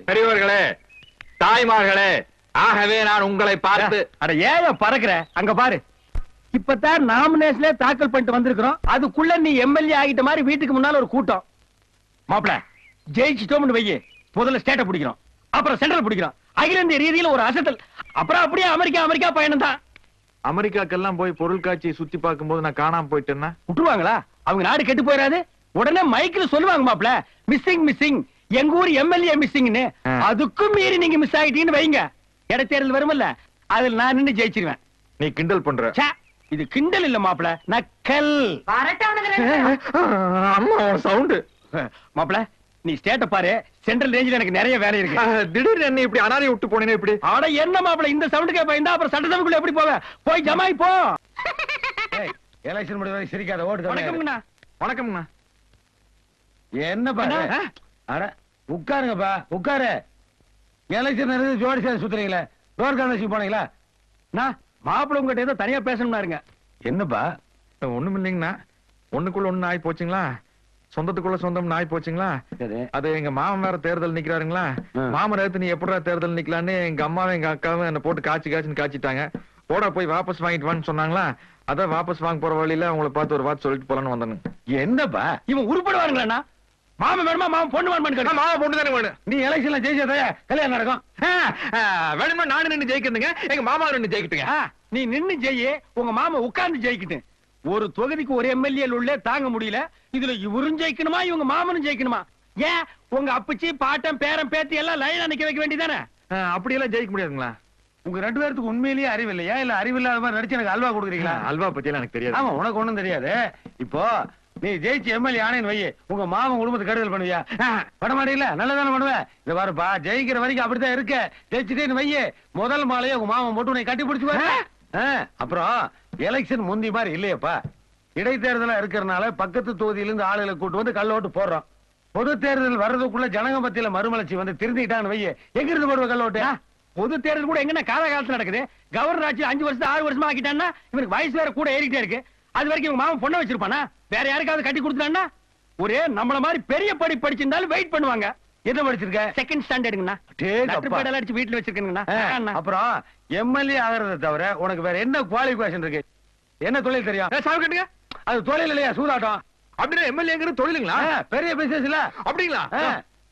பெரியவர்களே, தாய்மார்களே, ஆகவே நான் உங்களை பார்த்து ஏன் பறக்குற? அங்க பாரு, இப்பதான் நாமினேஷன்ல தாக்கல் பண்ணிட்டு வந்திருக்கிறோம். அதுக்குள்ள நீ எம்எல்ஏ ஆகிட்ட மாதிரி வீட்டுக்கு முன்னால ஒரு கூட்டம். மாப்பிள ஜெயிச்சிட்டோம்னு வையே, முதல்ல ஸ்டேட்டை பிடிக்கிறோம், அப்புறம் சென்ட்ரல் பிடிக்கிறோம், அகில இந்திய ரீதியில ஒரு அசத்தல், அப்புறம் அப்படியே அமெரிக்கா பயணம் தான். அமெரிக்காக்கெல்லாம் போய் பொருள் காட்சியை சுத்தி பார்க்கும் போது நான் காணாம போயிட்டேன்னா விட்டுருவாங்களா? அவங்க நாடு கெட்டு போயிடாது. உடனே மைக்கில் சொல்லுவாங்க, மாப்பிள மிஸ்ஸிங் எங்க ஊர் எம்எல்ஏ மிஸ்ஸிங்னு. அதுக்கும் மீறி நீங்க மிஸ் ஆயிட்டீங்கன்னு வைங்க, இடைத்தேர்தல் வரும்ல, அதுல நான் நின்னு ஜெயிச்சிருவேன். நீ கிண்டல் பண்ற. இது கிண்டல் இல்ல மாப்பிள, நக்கல். அம்மா சவுண்ட். மாப்பிள நீ ஸ்டேட்ட பாரு, சென்ட்ரல் ரேஞ்சில எனக்கு நிறைய வேலை இருக்கு. திடீர்னு என்ன இப்படி அனாதை விட்டு போனேன்னு இப்படி? ஆட என்ன மாப்பிள இந்த சவுண்டுக்கே பயந்தா அப்புறம் சட்டசபைக்குள்ள எப்படி போவ? போய் ஜமாய் போ. எலெக்ஷன் முடிவு வரை சிரிக்காத, ஓட்டு. வணக்கம்ண்ணா. வணக்கம்ண்ணா. என்ன பாரு? அட உட்காருங்கப்பா, உட்காரு. எலெக்ஷன் நடந்து ஜோடி சேர்ந்து சுத்துறீங்களே, ரோட் கான்வென்ஷன் போனீங்களா? நான் மாப்பிள உங்ககிட்ட ஏதோ தனியா பேசணும்னாருங்க. என்னப்பா? ஒண்ணும் இல்லைங்கண்ணா, ஒண்ணுக்குள்ள ஒண்ணு ஆகி போச்சுங்களா, சொந்தத்துக்குள்ள சொந்தம் ஆகி போச்சுங்களா. அது எங்க மாமன் வேற தேர்தல் நிக்கிறாருங்களா. மாமன் எடுத்து நீ எப்படா தேர்தல் நிக்கலான்னு எங்க அம்மாவும் எங்க அக்காவும் என்ன போட்டு காய்ச்சின்னு காய்ச்சிட்டாங்க. போடா போய் வாபஸ் வாங்கிட்டு வான்னு சொன்னாங்களா. அதான் வாபஸ் வாங்க போற வழியில உங்களை பார்த்து ஒரு வார்த்தை சொல்லிட்டு போலான்னு வந்தானு. என்னப்பா இவன் உருப்படுவாருங்களா? மாமன் வேணுமா மாமன் பொண்ணு வேணுமா? மாமன் பொண்ணு தானே வேணும். நீ எலெக்ஷன்ல ஜெயிச்சதே கல்யாணம் நடக்கும். வேணுமா நானு நின்னு ஜெயிக்கிறதுங்க, எங்க மாமா நின்னு ஜெயிக்கிட்டுங்க. நீ நின்னு ஜெயி, உங்க மாமா உட்கார்ந்து ஜெயிக்கிட்டு. ஒரு தொகுதிக்கு ஒரு எம்எல்ஏ உள்ள தாங்க முடியல, இதுல இவரும் ஜெயிக்கணுமா இவங்க மாமனும் ஜெயிக்கணுமா? ஏன் உங்க அப்பச்சி பாட்டம் பேரன் பேத்தி எல்லாம் லைனா நிக்க வைக்க வேண்டியதானே? அப்படியெல்லாம் ஜெயிக்க முடியாதுங்களா? உங்க 2 பேருக்கு உண்மையிலேயே அறிவு இல்லையா இல்ல அறிவு இல்லாத மாதிரி நடிச்சு எனக்கு அல்வா கொடுக்குறீங்களா? அல்வா பத்தி எல்லாம் எனக்கு தெரியாது. ஆமா, உனக்கு ஒண்ணும் தெரியாது. இப்போ நீ ஜெயிச்சு எம்எல்ஏ ஆனேன்னு வை, உங்க மாமன் குடும்பத்துக்கு கெடுதல் பண்ணுவியா? பண்ண மாட்டீங்களா? நல்லதானே பண்ணுவேன். இந்த பாருப்பா, ஜெயிக்கிற வரைக்கும் அப்படித்தான் இருக்க. ஜெயிச்சுட்டேன்னு வையே, முதல் மாலையே உங்க மாமன் போட்டு உன்னை கட்டி பிடிச்சு. அப்புறம் எலெக்ஷன் முந்தி மாதிரி இல்லையப்பா. இடைத்தேர்தலா இருக்கிறதுனால பக்கத்து தொகுதியிலிருந்து ஆளுகளை கூட்டு வந்து கல்லோட்டு போடுறோம். பொது தேர்தல் வர்றதுக்குள்ள ஜனங்க மத்தியில மறுமலர்ச்சி வந்து திருந்திட்டான்னு வையே, எங்க இருந்து போடுவ கல்லோட்டு? பொது தேர்தல் கூட எங்கன்னா காலகாலத்துல நடக்குது. கவர்னர் ஆட்சி 5 வருஷம் 6 வருஷமா ஆக்கிட்டான்னா இவனுக்கு வயசு வேற கூட ஏறிட்டே இருக்கு. அது வரைக்கும் இவங்க மாமன் பொண்ணை வச்சிருப்பானா? வேற யாருக்காவது கட்டி கொடுத்துட்டான்னா ஒரே நம்மள மாதிரி பெரிய படி படிச்சிருந்தாலும் வெயிட் பண்ணுவாங்க. என்ன படிச்சிருக்க? செகண்ட் ஸ்டாண்டர்டுங்கண்ணா. அடிச்சு வீட்டுல வச்சிருக்கீங்கண்ணா. அப்புறம் எம்எல்ஏ ஆகிறத தவிர உனக்கு வேற என்ன குவாலிஃபிகேஷன் இருக்கு? என்ன தொழில் தெரியும்? சாப்பிட்டுங்க. அது தொழில் இல்லையா? சூதாட்டம். அப்படின்னா எம்எல்ஏங்கிறது தொழிலுங்களா? பெரிய பிசினஸ் இல்ல அப்படிங்களா?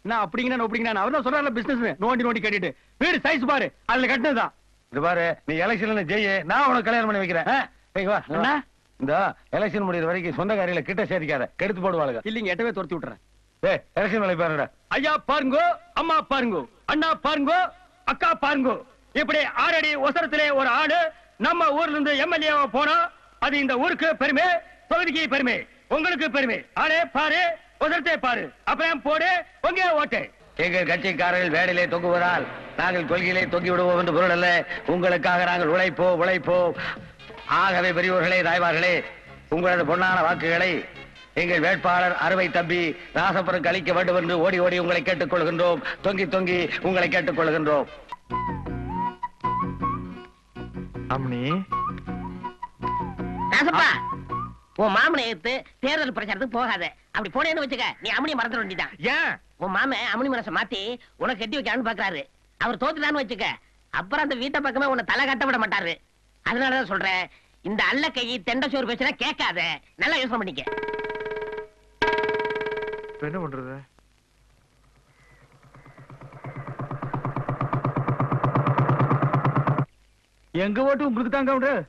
நான் அப்படிங்கன்னா அவர் தான் சொல்றாருல பிசினஸ் நோண்டி நோண்டி கட்டிட்டு வீடு சைஸ் பாரு, அதுல கட்டினதுதான். இது பாரு, நீ எலெக்ஷன்ல ஜெய, நான் உனக்கு கல்யாணம் பண்ணி வைக்கிறேன். இந்த எலெக்ஷன் முடிகிற வரைக்கும் சொந்தக்காரியில கிட்ட சேர்த்திக்காத, கெடுத்து போடுவாளுங்க. இல்லீங்க, எட்டவே துரத்தி விட்டுறேன். எலெக்ஷன் வேலை பாருங்க. ஐயா பாருங்கோ, அம்மா பாருங்கோ, அண்ணா பாருங்கோ, அக்கா பாருங்கோ. இப்படி 6 அடி ஒசரத்திலே ஒரு ஆடு நம்ம ஊர்ல இருந்து எம்எல்ஏ போனா அது இந்த ஊருக்கு பெருமை, தொகுதிக்கு பெருமை, உங்களுக்கு பெருமை. ஆளே பாரு, ஒசரத்தை பாரு, அப்புறம் போடு உங்க ஓட்டு. எங்கள் கட்சிக்காரர்கள் வேடிலே தொங்குவதால் நாங்கள் கொள்கையிலே தொங்கி விடுவோம் என்று பொருள் அல்ல. உங்களுக்காக நாங்கள் உழைப்போம். ஆகவே பெரியோர்களே, தாய்மார்களே, உங்களது பொன்னான வாக்குகளை எங்கள் வேட்பாளர் அறுவை தம்பி ராசபுரக்கு அளிக்க வேண்டும் என்று ஓடி ஓடி உங்களை கேட்டுக் கொள்கின்றோம். தொங்கி தொங்கி உங்களை கேட்டுக் கொள்கின்றோம். அம்னி, ராசப்பா, உன் மாமனை எடுத்து தேர்தல் பிரச்சாரத்துக்கு போகாத. அப்படி போனேன்னு வச்சுக்க, நீ அம்மனி மறந்துட வேண்டியதான். ஏன்? உன் மாமன் அம்மனி மனசை மாத்தி உனக்கு கட்டி வைக்கலாம்னு பாக்குறாரு. அவர் தோத்துட்டான்னு வச்சுக்க, அப்புறம் அந்த வீட்டை பக்கமே உன்னை தலை கட்ட விட மாட்டாரு. அதனாலதான் சொல்றேன், இந்த அல்ல கை தெண்ட சோறு பேசுனா கேட்காத. நல்லா யோசனை பண்ணிக்க. என்ன பண்றது? எங்க ஓட்டு உங்களுக்கு தான் கவுண்டர்.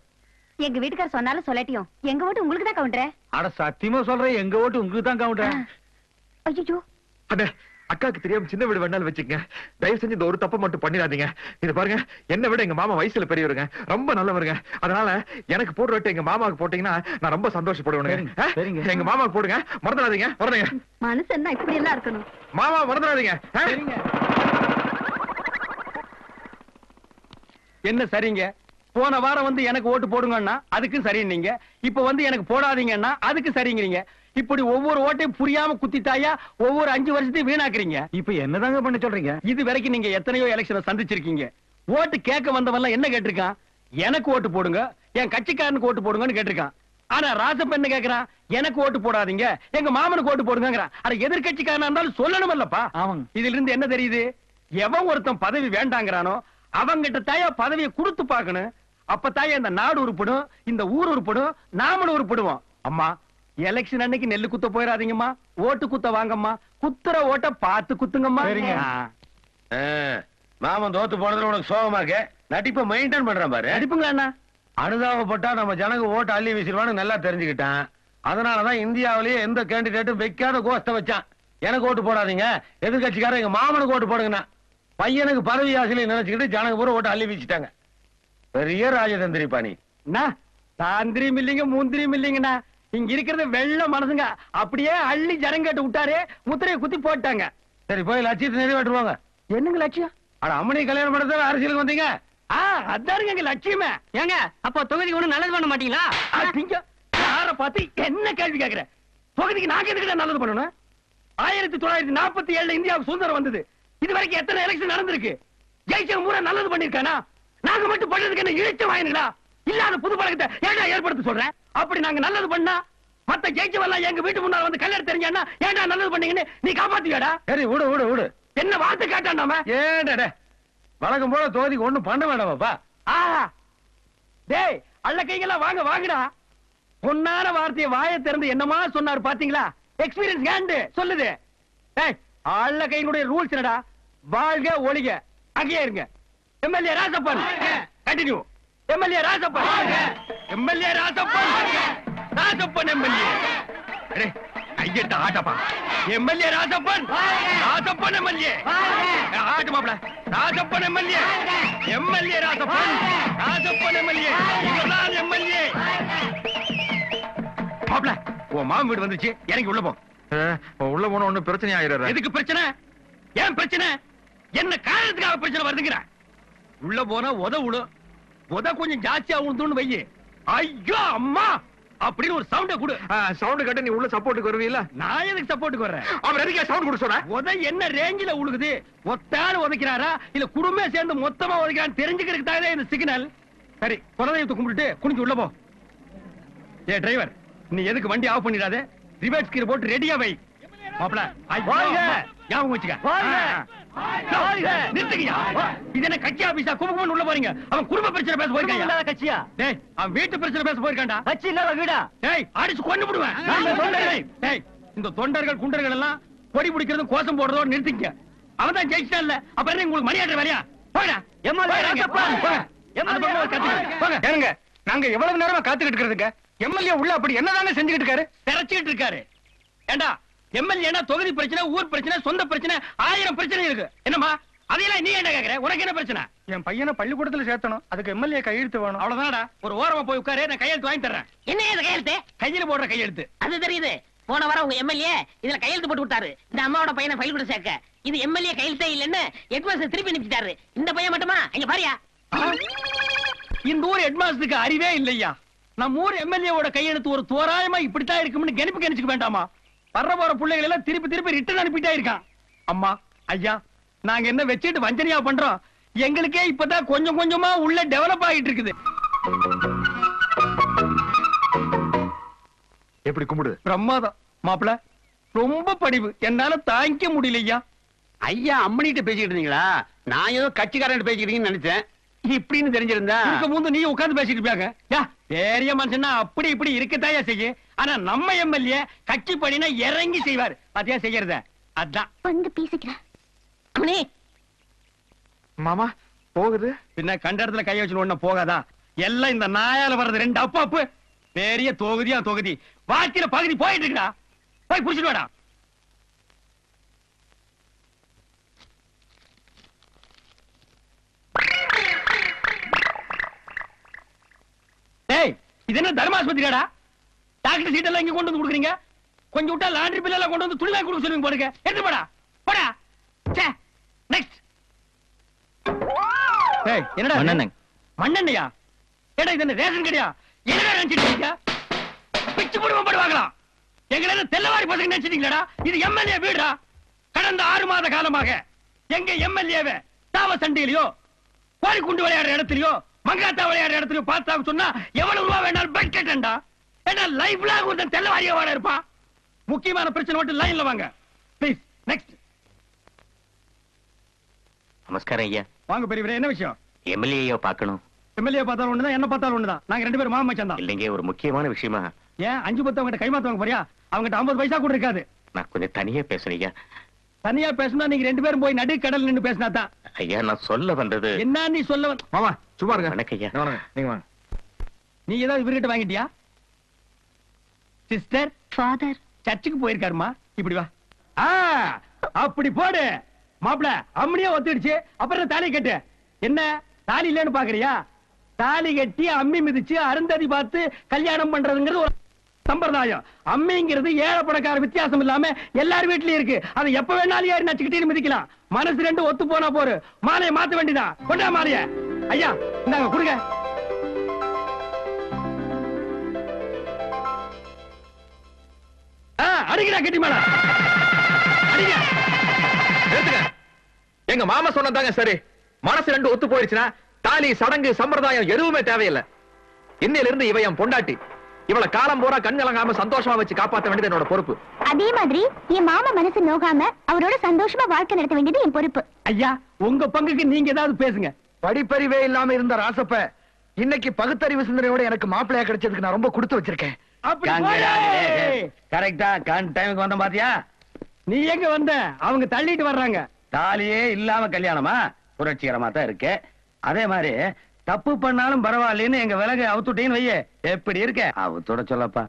எங்க வீட்டுக்கார சொன்னாலும் சொல்லட்டியும் எங்க ஓட்டு உங்களுக்கு தான் கவுண்டர். அட சத்தியமா சொல்றேன், எங்க ஓட்டு உங்களுக்கு தான் கவுண்டர். ஐயோ, அட, அக்காக்கு தெரியாம சின்ன வீடு வேணாலும் வச்சுங்க. தயவு செஞ்சு இந்த ஒரு தப்பை மட்டும் பண்ணிடாதீங்க. இது பாருங்க, என்ன விட எங்க மாமா வயசுல பெரியவருங்க, ரொம்ப நல்லவருங்க. அதனால எனக்கு போடுற ஓட்டு எங்க மாமாவுக்கு போட்டீங்கன்னா நான் ரொம்ப சந்தோஷப்படுவேன். எங்க மாமாவுக்கு போடுங்க, மறந்துடாதீங்க. வரணுங்க. மனசு என்ன இப்படி எல்லாம் இருக்கணும்? மாமா மறந்துடாதீங்க. என்ன சரிங்க? போன வாரம் வந்து எனக்கு ஓட்டு போடுங்கன்னா அதுக்கு சரி, நீங்க இப்ப வந்து எனக்கு போடாதீங்கன்னா அதுக்கு சரிங்கிறீங்க. இப்படி ஒவ்வொரு ஓட்டையும் புரியாம குத்திட்டாயா ஒவ்வொரு 5 வருஷத்தையும் வீணாக்குறீங்க. இப்ப என்னதாங்க பண்ண சொல்றீங்க? இது வரைக்கும் நீங்க எத்தனையோ எலெக்ஷனை சந்திச்சிருக்கீங்க. ஓட்டு கேட்க வந்தவன் என்ன கேட்டிருக்கான்? எனக்கு ஓட்டு போடுங்க, என் கட்சிக்காரனுக்கு ஓட்டு போடுங்கன்னு கேட்டிருக்கான். ஆனா ராசப்ப என்ன கேக்குறான்? எனக்கு ஓட்டு போடாதீங்க, எங்க மாமனுக்கு ஓட்டு போடுங்கிறான். ஆனா எதிர்கட்சிக்காரனா இருந்தாலும் சொல்லணும் இல்லப்பா. இதுல இருந்து என்ன தெரியுது? எவன் ஒருத்தன் பதவி வேண்டாங்கிறானோ அவங்கிட்ட தாயா பதவியை கொடுத்து பார்க்கணும். அப்பத்தாயா இந்த நாடு உருப்படும், இந்த ஊர் உருப்படும், நாமளும் உருப்படுவோம். அம்மா, எலெக்ஷன் அன்னைக்கு நெல்லு குத்த போயிடாதீங்கம்மா, ஓட்டு குத்த வாங்கம்மா. குத்துற ஓட்ட பார்த்து குத்துங்கம்மா. மாமன் தோத்து போனதுல உனக்கு சோகமா இருக்க, நடிப்பை மெயின்டைன் பண்றேன் பாரு. நடிப்புங்களா என்ன? அனுதாபப்பட்டா நம்ம ஜனங்க ஓட்டு அள்ளி வீசிடுவான்னு நல்லா தெரிஞ்சுக்கிட்டான். அதனாலதான் இந்தியாவிலேயே எந்த கேண்டிடேட்டும் வைக்காத கோஷ்ட வச்சான். எனக்கு ஓட்டு போடாதீங்க, எதிர்கட்சிக்காரன் எங்க மாமனுக்கு ஓட்டு போடுங்கண்ணா. பையனுக்கு பதவி ஆசையில நினைச்சுக்கிட்டு ஜனங்க பூரா ஓட்டு அள்ளி வீசிட்டாங்க. பெரிய ராஜதந்திரி பாணி. தாந்திரியும் இல்லைங்க, முந்திரியும் இல்லைங்கண்ணா. இங்க இருக்கிறது வெள்ள மனசுங்க, அப்படியே அள்ளி ஜனங்கட்டு விட்டாரு, முத்திரையை குத்தி போட்டாங்க. சரி, போய் லட்சியத்தை நிறைவேற்றுவாங்க. என்னங்க லட்சியம்? அட, அம்மனி கல்யாணம் பண்ணதால அரசியலுக்கு வந்தீங்க? அதாருங்க எங்க லட்சியமே. ஏங்க, அப்ப தொகுதிக்கு ஒண்ணு நல்லது பண்ண மாட்டீங்களா? யார பார்த்து என்ன கேள்வி கேக்குற? தொகுதிக்கு நாங்க எதுக்கு நல்லது பண்ணணும்? 1947 இந்தியாவுக்கு சுதந்திரம் வந்தது. இது வரைக்கும் எத்தனை எலெக்ஷன் நடந்திருக்கு? ஜெயிச்சவங்க பூரா நல்லது பண்ணிருக்கானா? நாங்க மட்டும் பண்றதுக்கு என்ன இழுச்ச வாயினுங்களா? இல்லாத புது பழக்கத்தை ஏன்டா ஏற்படுத்த சொல்றேன்? அப்படி நாங்க நல்லது பண்ணா மத்த ஜெயிச்சவெல்லாம் எங்க வீட்டு முன்னால வந்து கல்யாணம் தெரிஞ்சானா ஏன்டா நல்லது பண்ணீங்கன்னு நீ காப்பாத்துவியாடா? சரி, விடு விடு விடு. என்ன வார்த்தை காட்டாண்டாம? ஏன்டா வழக்கம் போல தொகுதிக்கு ஒண்ணும் பண்ண வேண்டாமாப்பா. டேய், அள்ள கைகளா வாங்க வாங்கடா. பொன்னான வார்த்தையை வாயை திறந்து என்னமா சொன்னாரு பாத்தீங்களா? எக்ஸ்பீரியன்ஸ் கேண்டு சொல்லுது. டேய், அள்ள கைகளுடைய ரூல்ஸ் என்னடா? வாழ்க ஒளிக, அங்கேயே இருங்க. MLA Rasappan continue. MLA Rasappan, MLA Rasappan, Rasappan MLA. கையெட்ட ஆட்டப்பா. MLA Rajappan, Rajappan MLA. ஆட்டு மாப்பிள, Rajappan MLA, MLA Rajappan, Rajappan MLA, இவர்தான் எம்எல்ஏ. மாப்பிள, உன் மாமன் வீடு வந்துச்சு, இறங்கி உள்ள போ. உள்ள போன ஒண்ணு பிரச்சனை ஆயிடுற. எதுக்கு பிரச்சனை? ஏன் பிரச்சனை? என்ன காரணத்துக்காக பிரச்சனை வருதுங்கிற? உள்ள போனா உத விடும். உத கொஞ்சம் ஜாஸ்தியா உழுதுன்னு வையி. ஐயோ அம்மா அப்படின்னு ஒரு சவுண்ட கொடு. சவுண்ட் கட்ட நீ உள்ள சப்போர்ட்டுக்கு வருவீல்ல? நான் எதுக்கு சப்போர்ட்டுக்கு வர்றேன்? அவர் எதுக்கு சவுண்ட் கொடு சொல்ற? உத என்ன ரேஞ்சில உழுகுது? ஒத்தாள் உதைக்கிறாரா இல்ல குடும்பமே சேர்ந்து மொத்தமா உதைக்கிறான்னு தெரிஞ்சுக்கிறதுக்கு தான் இந்த சிக்னல். சரி, குலதெய்வத்தை கும்பிட்டுட்டு குனிஞ்சு உள்ள போ. ஏ டிரைவர், நீ எதுக்கு வண்டி ஆஃப் பண்ணிடாத, ரிவர்ஸ் கீர் போட்டு ரெடியா வை. மாப்ள, ஞாபகம் வச்சுக்க. நிறுத்துக்கியா? இது என்ன கட்சி ஆபீஸா? கும்பகோணம் உள்ள போறீங்க. அவன் குடும்ப பிரச்சனை பேச போயிருக்காங்க. கட்சியா? டேய், அவன் வீட்டு பிரச்சனை பேச போயிருக்கான்டா. கட்சி இல்ல வீடா? டேய், அடிச்சு கொன்னு விடுவேன். டேய், இந்த தொண்டர்கள் குண்டர்கள் எல்லாம் கொடி பிடிக்கிறதும் கோஷம் போடுறதோட நிறுத்திக்க. அவன் தான் ஜெயிச்சா இல்ல, அப்ப என்ன உங்களுக்கு மரியாதை வேலையா? போடா. ஏங்க, நாங்க எவ்வளவு நேரமா காத்துக்கிட்டு இருக்கிறதுங்க? எம்எல்ஏ உள்ள அப்படி என்னதானே செஞ்சுக்கிட்டு இருக்காரு? திரச்சிட்டு இருக்காரு. ஏண்டா, எம்எல்ஏனா தொகுதி பிரச்சனை, ஊர் பிரச்சனை, சொந்த பிரச்சனை, 1000 பிரச்சனை இருக்கு. என்னமா அதையெல்லாம் நீ என்ன கேக்குற? உனக்கு என்ன பிரச்சனை? என் பையனை பள்ளிக்கூடத்துல சேர்த்தணும், அதுக்கு எம்எல்ஏ கையெழுத்து வேணும். அவ்வளவுதான்டா. ஒரு ஓரமா போய் உட்காரு, நான் கையெழுத்து வாங்கி தர்றேன். என்ன இது கையெழுத்து? கையில போடுற கையெழுத்து. அது தெரியுது. போன வாரம் உங்க எம்எல்ஏ இதுல கையெழுத்து போட்டு விட்டாரு. இந்த அம்மாவோட பையனை ஃபைல் கூட சேர்க்க. இது எம்எல்ஏ கையெழுத்தே இல்லன்னு ஹெட்மாஸ்டர் திருப்பி அனுப்பிச்சிட்டாரு. இந்த பையன் மட்டுமா? இங்க பாரியா. இந்த ஊர் ஹெட்மாஸ்டருக்கு அறிவே இல்லையா? நம்ம ஊர் எம்எல்ஏவோட கையெழுத்து ஒரு தோராயமா இப்படித்தான் இருக்கும்னு கணிச்சுக்க வேண்டாமா? வர்ற போற பிள்ளைகள் எல்லாம் திருப்பி ரிட்டர்ன் அனுப்பிட்டே இருக்கான். அம்மா, ஐயா, நாங்க என்ன வச்சுட்டு வஞ்சனையா பண்றோம்? எங்களுக்கே இப்பதான் கொஞ்சம் கொஞ்சமா உள்ள டெவலப் ஆகிட்டு இருக்குது. எப்படி கும்பிடு? பிரமாதம் மாப்பிள, ரொம்ப படிவு, என்னால தாங்கிக்க முடியலையா. ஐயா அம்மனிட்ட பேசிக்கிட்டு இருந்தீங்களா? நான் ஏதோ கட்சிக்காரன் பேசிக்கிட்டீங்கன்னு நினைச்சேன். இப்படின்னு தெரிஞ்சிருந்தா முந்து நீ உட்கார்ந்து பேசிட்டு இருப்பாங்க. பெரிய மனுஷன்னா அப்படி இப்படி இருக்கத்தாயா செய்ய. ஆனா நம்ம எம்எல்ஏ கட்சி பணினா இறங்கி செய்வார். பாத்தியா செய்யறத? அதான் வந்து பேசிக்கிறேன். மாமா போகுது. பின்ன கண்ட இடத்துல கை வச்சு ஒண்ணு போகாதா? எல்லாம் இந்த நாயால வர்றது 2 அப்பாப்பு. பெரிய தொகுதியா தொகுதி, வாக்கில பகுதி போயிட்டு இருக்கா. போய் புடிச்சிட்டு வாடா. இது என்ன தர்மாஸ்பத்திரியாடா? டாக்டர் சீட் எல்லாம் இங்க கொண்டு வந்து கொடுக்குறீங்க. கொஞ்சம் விட்டா லாண்டரி பில் எல்லாம் கொண்டு வந்து துணி வாங்கி கொடுக்க சொல்லுங்க. போடுங்க, எடுத்து போடா. போடா. நெக்ஸ்ட். ஏய், என்னடா மண்ணெண்ணெய்? மண்ணெண்ணெயா? ஏடா இது என்ன ரேஷன் கடையா? என்ன நினைச்சிட்டு இருக்கீங்க? பிச்சு போடுவோம் போடுவாங்களா? எங்களை தெல்லவாரி பசங்க நினைச்சிட்டீங்களா? இது எம்எல்ஏ வீடா? கடந்த 6 மாத காலமாக எங்க எம்எல்ஏவை தாவ சண்டையிலயோ, கோழி குண்டு விளையாடுற இடத்துலயோ, மங்காத்தா விளையாடுற இடத்துலயோ பார்த்தா சொன்னா எவ்வளவு ரூபா வேணாலும் பட் கட்டண்டா. ஏன்னா லைஃப் லாங் ஒரு தெல்லவாரியா வாட இருப்பான். முக்கியமான பிரச்சனை மட்டும் லைன்ல வாங்க ப்ளீஸ். நெக்ஸ்ட். நமஸ்காரம் ஐயா. வாங்க பெரியவரே, என்ன விஷயம்? எம்எல்ஏ பார்க்கணும். எம்எல்ஏ பார்த்தாலும் ஒண்ணுதான், என்ன பார்த்தாலும் ஒண்ணுதான். நாங்க 2 பேரும் மாமா மச்சான் தான். இல்லைங்க, ஒரு முக்கியமான விஷயமா. ஏன் 5-10 அவங்ககிட்ட கைமாத்துவாங்க போறியா? அவங்ககிட்ட 50 பைசா கூட இருக்காது. நான் கொஞ்சம் தனியா பேசுறீங்க. தனியா பேசணும், நீங்க 2 பேரும் போய் நடு கடல் நின்னு பேசினா தான். ஐயா, நான் சொல்ல வந்தது என்ன நீ சொல்ல மாமா சும்மா இருங்க. வணக்கம் ஐயா. நீங்க வாங்க. நீ ஏதாவது இவர்கிட்ட வாங்கிட்டியா? சிஸ்டர், ஃபாதர் சர்ச்சுக்கு போயிருக்காருமா. இப்படி வா. அப்படி போடு. மாப்பிள அம்மனியே ஒத்துடுச்சு. அப்புறம் தாலி கட்டு. என்ன தாலி இல்லன்னு பாக்குறியா? தாலி கட்டி அம்மி மிதிச்சு அருந்ததி பார்த்து கல்யாணம் பண்றதுங்கிறது ஒரு சம்பிரதாயம். அம்மிங்கிறது ஏழை பணக்கார வித்தியாசம் இல்லாம எல்லார் வீட்லயும் இருக்கு. அதை எப்ப வேணாலும் ஏறி நச்சுக்கிட்டே மிதிக்கலாம். மனசு 2 ஒத்து போனா போரு. மாலையை மாத்த வேண்டியதான். கொண்டா மாலைய. ஐயா இந்தாங்க கொடுங்க. அடிக்கிறா கட்டி மேல அடிங்க. எங்க மாமா சொன்னதாங்க சரி. மனசு 2 ஒத்து போயிடுச்சுன்னா தாலி சடங்கு சம்பிரதாயம் எதுவுமே தேவையில்லை. இன்னையில இருந்து இவ என் பொண்டாட்டி. இவளை காலம் போறா கண் கலங்காம சந்தோஷமா வச்சு காப்பாற்ற வேண்டியது என்னோட பொறுப்பு. அதே மாதிரி என் மாமா மனசு நோகாம அவரோட சந்தோஷமா வாழ்க்கை நடத்த வேண்டியது என் பொறுப்பு. ஐயா உங்க பங்குக்கு நீங்க ஏதாவது பேசுங்க. படிப்பறிவே இல்லாம இருந்த ராசப்ப இன்னைக்கு பகுத்தறிவு சிந்தனையோட எனக்கு மாப்பிள்ளையா கிடைச்சதுக்கு நான் ரொம்ப கொடுத்து வச்சிருக்கேன். கரெக்டா டைமுக்கு வந்த பாத்தியா? நீ எங்க வந்த? அவங்க தள்ளிட்டு வர்றாங்க. தாலியே இல்லாம கல்யாணமா? புரட்சிகரமா தான் இருக்கு. அதே மாதிரி தப்பு பண்ணாலும் பரவாயில்லன்னு எங்க விலங்கு அவுத்துட்டேன்னு வையே. எப்படி இருக்க? அவுத்துட சொல்லப்பா.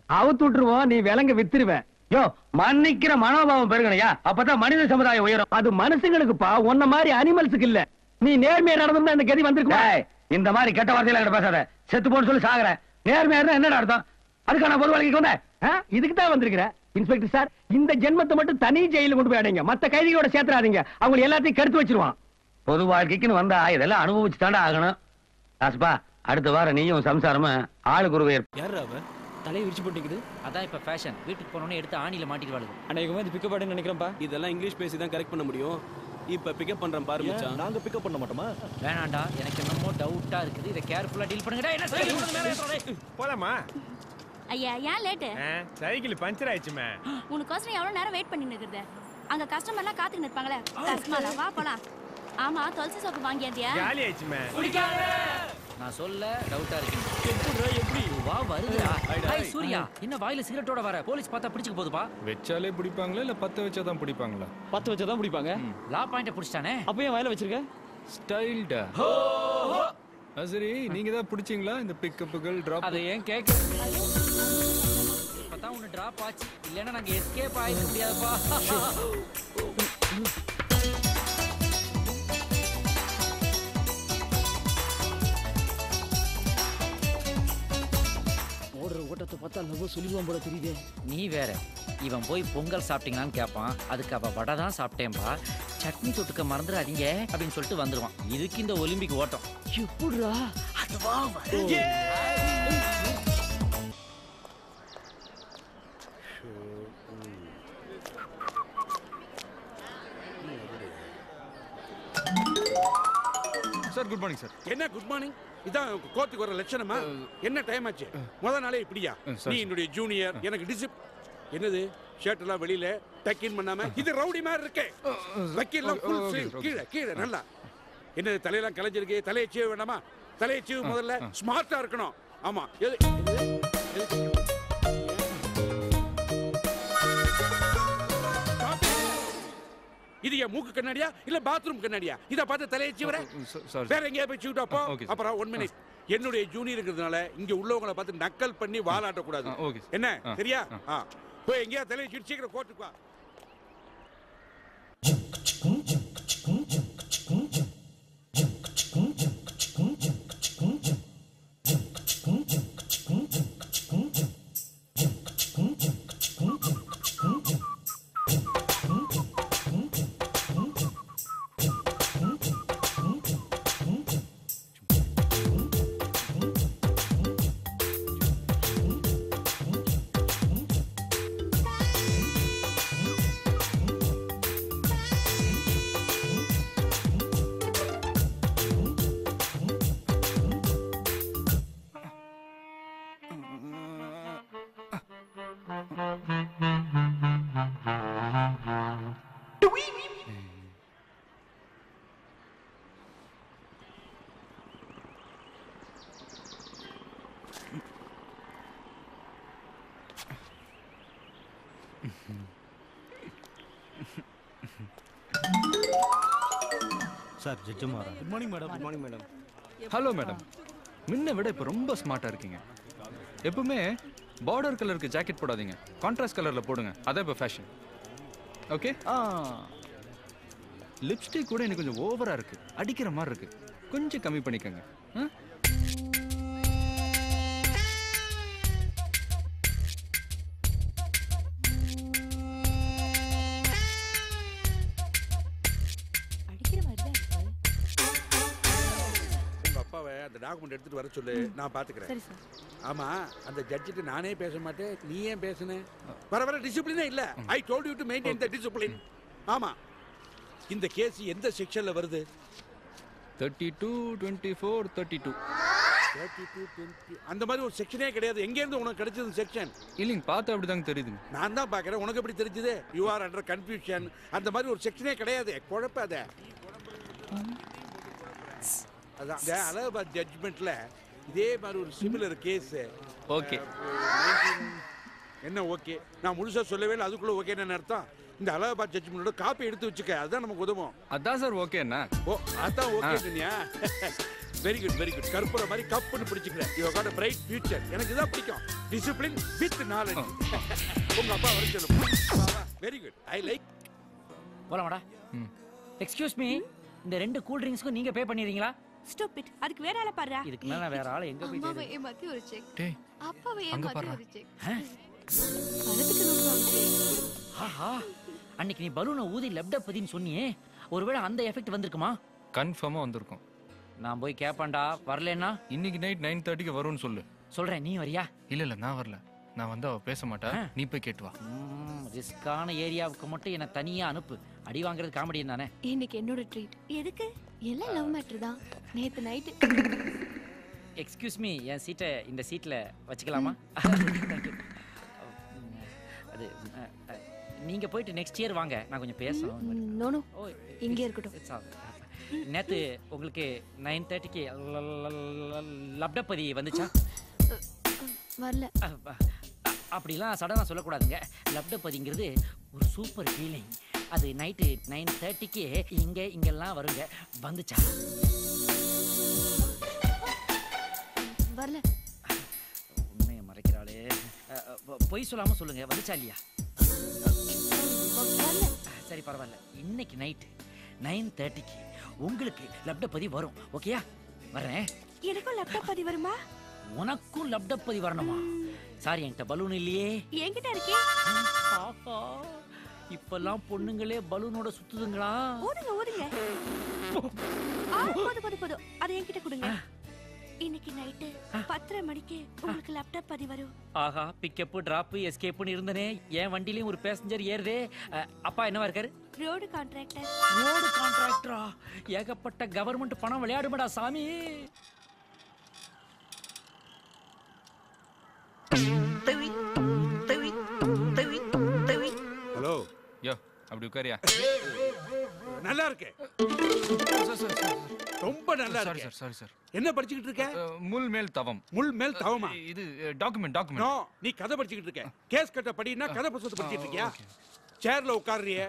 அவுத்துட்டுருவோம், நீ விலங்கு வித்துருவ. யோ மன்னிக்கிற மனோபாவம் பெருகணையா, அப்பதான் மனித சமுதாயம் உயரும். அது மனுஷங்களுக்குப்பா, உன்ன மாதிரி அனிமல்ஸுக்கு இல்ல. நீ நேர்மையா நடந்தா இந்த கதி வந்திருக்க. இந்த மாதிரி கெட்ட வார்த்தையில கிட்ட பேசாத. செத்து போன்னு சொல்லி சாகுற. நேர்மையா இருந்தா என்னடா அர்த்தம்? அதுக்கான பொது வாழ்க்கைக்கு வந்த இதுக்கு தான் வந்திருக்கிற. இன்ஸ்பெக்டர் சார், இந்த ஜென்மத்தை மட்டும் தனி ஜெயில கொண்டு போய் அடைங்க. மத்த கைதிகளோட சேர்த்துறாதீங்க. அவங்க எல்லாத்தையும் கெடுத்து வச்சிருவான். பொது வாழ்க்கைக்குன்னு வந்தா இதெல்லாம் அனுபவிச்சு தாண்டா ஆகணும். ராஸ்பா, அடுத்த வாரம் நீயும் சம்சாரமா ஆளுக்கு ஒரு யார் அவன் தலையை விரிச்சு போட்டுக்குது? அதான் இப்ப ஃபேஷன். வீட்டுக்கு போனோனே எடுத்து ஆணில மாட்டிடுவாங்க. அன்னைக்கு வந்து பிக்கப் ஆடுன்னு நினைக்கிறேன்ப்பா. இதெல்லாம் இங்கிலீஷ் பேசி தான் கரெக்ட் பண்ண முடியும். இப்ப பிக்கப் பண்றேன் பாரு மச்சான். நாங்க பிக்கப் பண்ண மாட்டோமா? வேணாண்டா, எனக்கு என்னமோ டவுட்டா இருக்குது. இத கேர்ஃபுல்லா டீல் பண்ணுங்கடா. என்ன சைக்கிள் மேல ஏத்துறே? போலாமா? ஐயா ஏன் லேட்? சைக்கிள் பஞ்சர் ஆயிடுச்சுமே. உனக்கோசரம் எவ்வளவு நேரம் வெயிட் பண்ணி நிக்குது? அங்க கஸ்டமர்லாம் காத்துக்கிட்டு இருப்பாங்களே. கஸ்மாலா வா போலாம். ஆமா, துளசி சோப்பு வாங்கியாதியா? காலி ஆயிடுச்சுமே. நான் சொல்ல டவுட்டா இருக்கு. எப்படி வா வருதுடா. ஹாய் சூர்யா, என்ன வாயில சிகரெட்டோட வர? போலீஸ் பார்த்தா பிடிச்சுக்க போகுதுப்பா. வெச்சாலே பிடிப்பாங்களா இல்ல பத்த வச்சா தான் பிடிப்பாங்களா? பத்து வச்சா தான் பிடிப்பாங்க. லா பாயிண்ட பிடிச்சானே. அப்ப ஏன் வாயில வச்சிருக்க? ஸ்டைல்டா. சரி, நீங்க தான் பிடிச்சீங்களா இந்த பிக்கப்புகள் டிராப்? அதை ஏன் கேக்க? இப்பதான் ஒன்னு டிராப் ஆச்சு. இல்லனா நாங்க எஸ்கேப் ஆயிட முடியாதுப்பா. ஓட்டத்தை பார்த்தா லவ் சொல்லிடுவான் போல தெரியுதே. நீ வேற, இவன் போய் பொங்கல் சாப்பிட்டீங்களான்னு கேட்பான். அதுக்கு அவ வடை தான் சாப்பிட்டேன்பா, சட்னி தொட்டுக்க மறந்துடாதீங்க அப்படின்னு சொல்லிட்டு வந்துருவான். இதுக்கு இந்த ஒலிம்பிக் ஓட்டம். எப்படிடா? அதுவா சார் குட் மார்னிங் சார். என்ன குட் மார்னிங்? இதான் கோர்ட்டுக்கு வர லட்சணமா? என்ன டைம் ஆச்சு? முதல் நாளே இப்படியா? நீ என்னுடைய ஜூனியர், எனக்கு டிசிப். என்னது ஷர்ட் எல்லாம் வெளியில டக் இன் பண்ணாம? இது ரவுடி மாதிரி இருக்கே. வக்கீல்லாம் ஃபுல் ஸ்லீவ், கீழே கீழே நல்லா. என்னது தலையெல்லாம் கலைஞ்சிருக்கு? தலையை சீவ வேண்டாமா? தலையை சீவ முதல்ல ஸ்மார்ட்டா இருக்கணும். ஆமா. இது என் மூக்கு கண்ணாடியா இல்ல பாத்ரூம் கண்ணாடியா? இத பார்த்து தலையை சீவற? வேற எங்கேயா போய் சீவிட்டா போ. அப்புறம் 1 மினிட். என்னுடைய ஜூனியர்ங்கிறதுனால இங்க உள்ளவங்களை பார்த்து நக்கல் பண்ணி வாலாட்ட கூடாது. என்ன சரியா? போய் எங்கேயா தலையை சீவி சீக்கிரம் கோர்ட்டுக்கு வா. சார் ஜட்ஜமாரா. Good morning madam. Good morning madam. Hello madam. முன்ன விட இப்ப ரொம்ப ஸ்மார்ட்டா இருக்கீங்க. எப்பவுமே பார்டர் கலருக்கு ஜாக்கெட் போடாதீங்க, கான்ட்ராஸ்ட் கலர்ல போடுங்க. அதான் இப்ப ஃபேஷன். ஓகே? லிப்ஸ்டிக் கூட எனக்கு கொஞ்சம் ஓவரா இருக்கு, அடிக்கிற மாதிரி இருக்கு. கொஞ்சம் கம்மி பண்ணிக்கங்க. அந்த டாக்குமெண்ட் எடுத்துட்டு வர சொல்லு, நான் பாத்துக்கிறேன். ஆமா, அந்த ஜட்ஜிட்ட நானே பேச மாட்டேன், நீ ஏன் பேசுன? வர டிசிப்ளினே இல்ல. I told you to maintain the discipline. ஆமா, இந்த கேஸ் எந்த செக்ஷன்ல வருது? 32, 24, 32. 32, 20 அந்த மாதிரி ஒரு செக்ஷனே கிடையாது. எங்க இருந்து உனக்கு கிடைச்சது செக்ஷன்? இல்லைங்க, பார்த்தா அப்படிதாங்க தெரியுது. நான் தான் பாக்குறேன், உனக்கு எப்படி தெரிஞ்சது? You are under confusion. அந்த மாதிரி ஒரு செக்ஷனே கிடையாது. குழப்பாத. அதான் அலகாபாத் ஜட்ஜ்மெண்ட்ல இதே மாதிரி ஒரு சிமிலர் கேஸ். ஓகே. என்ன ஓகே? நான் முழுசா சொல்லவே இல்லை, அதுக்குள்ள ஓகே என்ன அர்த்தம்? இந்த அலகாபாத் ஜட்ஜ்மெண்டோட காப்பி எடுத்து வச்சுக்க, அதுதான் நமக்கு உதவும். அதான் சார் ஓகே. என்ன? ஓ, அதான் okay. Very good very good. கற்பூர மாதிரி கப்புன்னு பிடிச்சிக்கிறேன். You got a bright future. எனக்கு இதான் பிடிக்கும். Discipline with knowledge. உங்க அப்பா வர சொல்லுங்க. Very good. I like. போலாமாடா? எக்ஸ்கியூஸ் மீ, இந்த 2 கூல் ட்ரிங்க்ஸ்க்கு நீங்க பே பண்ணிடுறீங்களா? ஸ்டூபிட். அதுக்கு வேற ஆள பாருடா. இதுக்கு மேல வேற ஆள எங்க போய் அம்மாவை ஏமாத்தி ஒரு செக். டேய் அப்பாவை ஏமாத்தி ஒரு செக். பணத்துக்கு நோக்குறாங்க. ஆஹா, அன்னைக்கு நீ பலூனை ஊதி லெப்ட் பதின்னு சொன்னியே, ஒருவேளை அந்த எஃபெக்ட் வந்திருக்குமா? கன்ஃபார்மா வந்திருக்கும். நான் போய் கேட்பான்டா. வரலன்னா இன்னைக்கு நைட் 9:30க்கு வரும்னு சொல்லு. சொல்றேன், நீ வரியா? இல்ல நான் வரல. நான் வந்து அவ பேச மாட்டா. நீ போய் கேட்டு வா. ரிஸ்கான ஏரியாவுக்கு மட்டும் என்ன தனியா அனுப்பு. அடி வாங்குறது காமெடி தானே. இன்னைக்கு என்னோட ட்ரீட். எதுக்கு? எல்லாம் லவ் மேட்டர் தான். நேத்து நைட். எக்ஸ்கியூஸ் மீ, என் சீட்டை இந்த சீட்ல வச்சுக்கலாமா? அது நீங்க போயிட்டு நெக்ஸ்ட் இயர் வாங்க, நான் கொஞ்சம் பேசணும். நோ நோ, இங்க இருக்கட்டும். நேத்து உங்களுக்கு 9:30க்கு லப்டப்பதி வந்துச்சா? வரல. அப்படிலாம் சடனா சொல்லக்கூடாதுங்க. லப்டப்பதிங்கிறது ஒரு சூப்பர் ஃபீலிங். அது நைட்டு 9:30க்கு இங்கெல்லாம் வருங்க. வந்துச்சா? வரல. உண்மையை மறைக்கிறாளே. பொய் சொல்லாம சொல்லுங்க, வந்துச்சா இல்லையா? சரி பரவாயில்ல. இன்னைக்கு நைட்டு 9:30க்கு உங்களுக்கு லப்டப்பதி வரும். ஓகேயா? வரேன். எனக்கும் லப்டப்பதி வருமா? உனக்கும் லப்டப்பதி வரணுமா? சாரி, என்கிட்ட பலூன் இல்லையே. என்கிட்ட இருக்கே. ஆஹா, இப்பெல்லாம் பொண்ணுங்களே பலூனோட சுத்துதுங்களா? ஓடுங்க ஓடுங்க. போதும். அதை என்கிட்ட கொடுங்க. இன்னைக்கு நைட்டு 10:30 மணிக்கு உங்களுக்கு லேப்டாப் பதி வரும். ஆஹா, பிக்கப் டிராப் எஸ்கேப்னு இருந்தனே. என் வண்டிலயும் ஒரு பேசஞ்சர் ஏறுதே. அப்பா என்னவா இருக்காரு? Road contractor. ரோடு கான்ட்ராக்டரா? ஏகப்பட்ட கவர்மெண்ட் பணம் விளையாடுமடா சாமி. ஹலோ. யோ, அப்படி உட்காரியா? நல்லா இருக்கு. ரொம்ப நல்லா இருக்கு. Sorry sir. என்ன படிச்சிட்டு இருக்க? முள் மேல் தவம். முள் மேல் தவமா? இது டாக்குமெண்ட். நோ, நீ கதை படிச்சிட்டு இருக்க. கேஸ் கட்ட படினா கதை புத்தகத்தை படிச்சிட்டு இருக்கியா? சேர்ல உட்கார்றியே,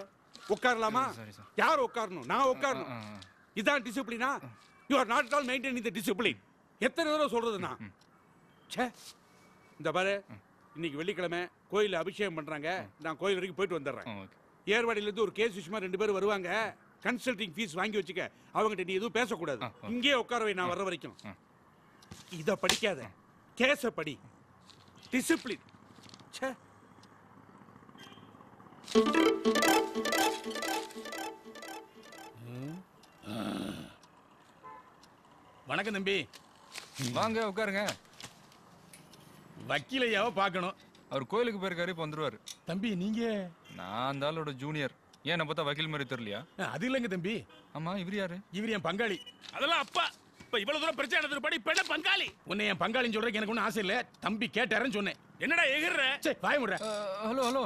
உட்காரலாமா? யார் உட்காரணும்? நான் உட்காரணும். இதான் டிசிப்ளினா? You are not all maintaining the discipline. எத்தனை தடவை சொல்றது நான்? ச்சே. இந்த பாரு, இன்னைக்கு வெள்ளிக்கிழமை கோயில்ல அபிஷேகம் பண்றாங்க. நான் கோயில் வரைக்கும் போயிட்டு வந்துடுறேன். ஏர்வாடியில இருந்து ஒரு கேஸ் விஷயமா 2 பேர் வருவாங்க. கன்சல்டிங் ஃபீஸ் வாங்கி வச்சுக்க. அவங்ககிட்ட நீ எதுவும் பேசக்கூடாது. இங்கே உட்காரவை, நான் வர்ற வரைக்கும். இத படிக்காத, கேஸ படி. டிசிப்ளின். ச்சே. வணக்கம் தம்பி. வாங்க உட்காருங்க. வக்கீலையாவ பார்க்கணும். அவர் கோயிலுக்கு போயிருக்காரு, இப்ப வந்துருவாரு. தம்பி நீங்க? நான் அந்த ஆளோட ஜூனியர். ஏன் பார்த்தா வக்கீல் மாதிரி தெரியலையா? அது இல்லைங்க தம்பி. ஆமா, இவர் யாரு? இவர் என் பங்காளி. அதெல்லாம் அப்பா. இப்ப இவ்வளவு தூரம் பிரச்சனை நடந்துட்டு படி பெண்ண பங்காளி. உன்னை என் பங்காளின்னு சொல்றதுக்கு எனக்கு ஒன்றும் ஆசை இல்ல. தம்பி கேட்டாருன்னு சொன்னேன். என்னடா எகிர்ற? சரி வாய முடுற. ஹலோ.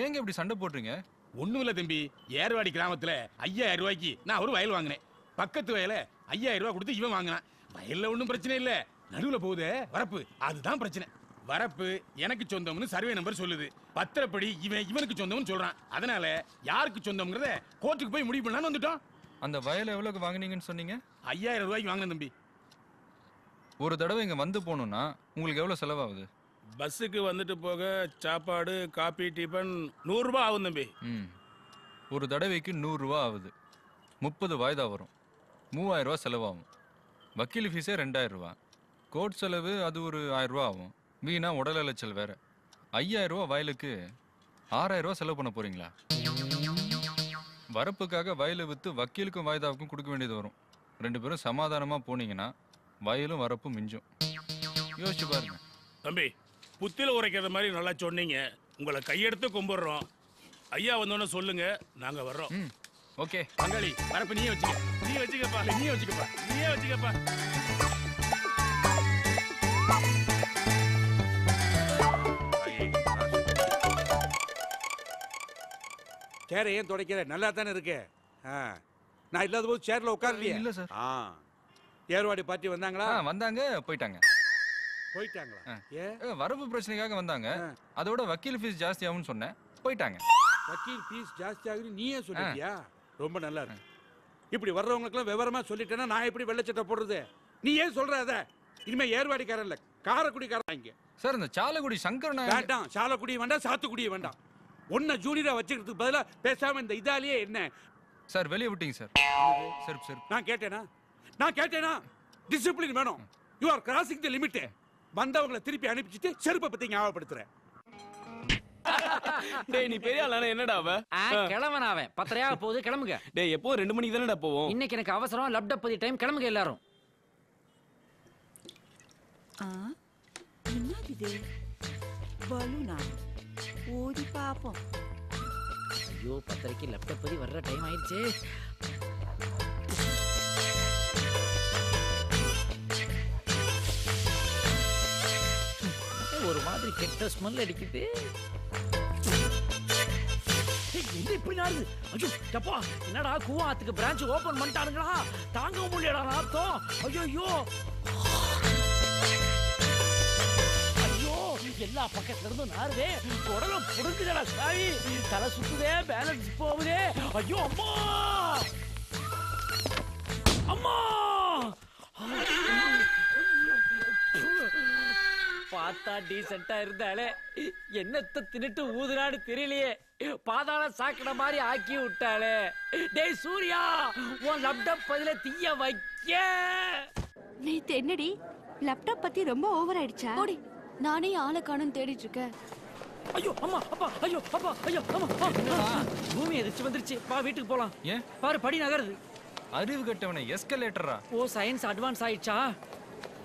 ஏங்க இப்படி சண்டை போடுறீங்க? ஒண்ணும் இல்ல தம்பி. ஏர்வாடி கிராமத்துல 5000 ரூபாய்க்கு நான் ஒரு வயல் வாங்கினேன். பக்கத்து வயல 5000 ரூபாய் கொடுத்து இவன் வாங்கினான். வயல்ல ஒன்றும் பிரச்சனை இல்ல. நடுவுல போகுது வரப்பு, அதுதான் பிரச்சனை. வரப்பு எனக்கு சொந்தம்னு சர்வே நம்பர் சொல்லுது. பத்திரப்படி இவனுக்கு சொந்தம்னு சொல்றான். அதனால யாருக்கு சொந்தம்ங்கறத கோர்ட்டுக்கு போய் முடிவு பண்ணலாம்னு வந்துட்டோம். அந்த வயலை எவ்வளவுக்கு வாங்குனீங்கன்னு சொன்னீங்க? 5000 ரூபாய்க்கு வாங்கினேன் தம்பி. ஒரு தடவை இங்க வந்து போகணும்னா உங்களுக்கு எவ்வளவு செலவாகுது? பஸ்ஸுக்கு வந்துட்டு போக சாப்பாடு, காபி, டிபன் 100 ரூபாய் ஆகும் தம்பி. ஒரு தடவைக்கு 100 ரூபாய் ஆகுது. 30 வாய்தா வரும். 3000 ரூபாய் செலவாகும். வக்கீல் ஃபீஸே 2000 ரூபாய். கோர்ட் செலவு அது ஒரு 1000 ரூபாய் ஆகும். வீணா உடல் அலைச்சல் வேற. 5000 ரூபாய் வயலுக்கு 6000 ரூபாய் செலவு பண்ண போறீங்களா? வரப்புக்காக வயலை வித்து வக்கீலுக்கும் வாய்தாவுக்கும் கொடுக்க வேண்டியது வரும். 2 பேரும் சமாதானமா போனீங்கன்னா வயலும் வரப்பும் மிஞ்சும். யோசிச்சு பாருங்க தம்பி. புத்தில உரைக்கிற மாதிரி நல்லா சொன்னீங்க. உங்களை கையெடுத்து கும்பிடுறோம். ஐயா வந்தோன்னு சொல்லுங்க, நாங்க வர்றோம். ஓகே பங்காளி, வரப்பு நீயே வச்சுக்க. நீயே வச்சுக்கப்பா. சேரை ஏன் துடைக்கிற? நல்லா தானே இருக்கு. நான் இல்லாத போது சேர்ல உட்காரலையே. இல்ல சார். ஏர்வாடி பார்ட்டி வந்தாங்களா? வந்தாங்க, போயிட்டாங்களா? வரப்பு பிரச்சனைக்காக வந்தாங்க. அதோட வக்கீல் ஃபீஸ் ஜாஸ்தி ஆகும்னு சொன்னேன், போயிட்டாங்க. வக்கீல் ஃபீஸ் ஜாஸ்தி ஆகுது நீயே சொல்லிட்டியா? ரொம்ப நல்லா இருக்கு. இப்படி வர்றவங்களுக்குலாம் விவரமா சொல்லிட்டேன்னா நான் எப்படி வெள்ளச்சட்டை போடுறது? நீ ஏன் சொல்ற அத? இனிமே ஏர்வாடிக்காரன் இல்ல, காரக்குடிக்காரன் இங்க. சார் இந்த சாலக்குடி சங்கரன் வேண்டாம், சாலக்குடி வேண்டாம், சாத்துக்குடி வேண்டாம். ஒன்ன ஜூனியரா வச்சுக்கிறதுக்கு பதிலா பேசாம இந்த இதாலேயே என்ன சார் வெளியே விட்டீங்க சார். சரி நான் கேட்டேனா டிசிப்ளின் வேணும். You are crossing the limit. வந்தவங்களை திருப்பி அனுப்பிச்சிட்டு செருப்பை பத்தி ஞாபகப்படுத்துறேன். டேய் நீ பெரிய ஆளா என்னடா அவ? கிளம்பன அவன் 10:30 போகுது, கிளம்புங்க. டேய் எப்போ 2 மணிக்கு தானடா போவோம். இன்னைக்கு எனக்கு அவசரம், லேப்டாப் பத்தி டைம், கிளம்புங்க எல்லாரும். என்னது இது? பலூனா? ஓடி பாப்போம். ஐயோ 10:30க்கு லேப்டாப் பத்தி வர்ற டைம் ஆயிடுச்சு. ஒரு மாதிரி கெட்ட ஸ்மெல் அடிக்குது. என்ன இப்படி நாடுது? ஐயோ அப்பா, என்னடா கூவாத்துக்கு பிரான்ச் ஓபன் பண்ணிட்டானுங்களா? தாங்க முடியலடா நாத்தம். ஐயோ ஐயோ, எல்லா பக்கத்துல இருந்தும் நாருதே. உடல புடுங்குதடா சாவி. தலை சுத்துதே, பேலன்ஸ் போகுதே. ஐயோ அம்மா அம்மா. பார்த்தா டீசெண்டா இருந்தாலே என்னத்த தின்னுட்டு ஊதுறான்னு தெரியலையே. பாதாள சாக்கடை மாதிரி ஆக்கி விட்டாளே. டேய் சூர்யா, உன் லேப்டாப் பதில தீய வைக்க. நேத்து என்னடி லேப்டாப் பத்தி ரொம்ப ஓவர் ஆயிடுச்சா? ஓடி, நானே ஆளை காணும் தேடிட்டு இருக்கேன். ஐயோ அம்மா அப்பா, ஐயோ அப்பா, ஐயோ அம்மா. பூமி எதிர்ச்சி வந்துருச்சு, வா வீட்டுக்கு போலாம். ஏன் பாரு படி நகருது. அறிவு கட்டவனே, எஸ்கலேட்டரா? ஓ சயின்ஸ் அட்வான்ஸ் ஆயிடுச்சா?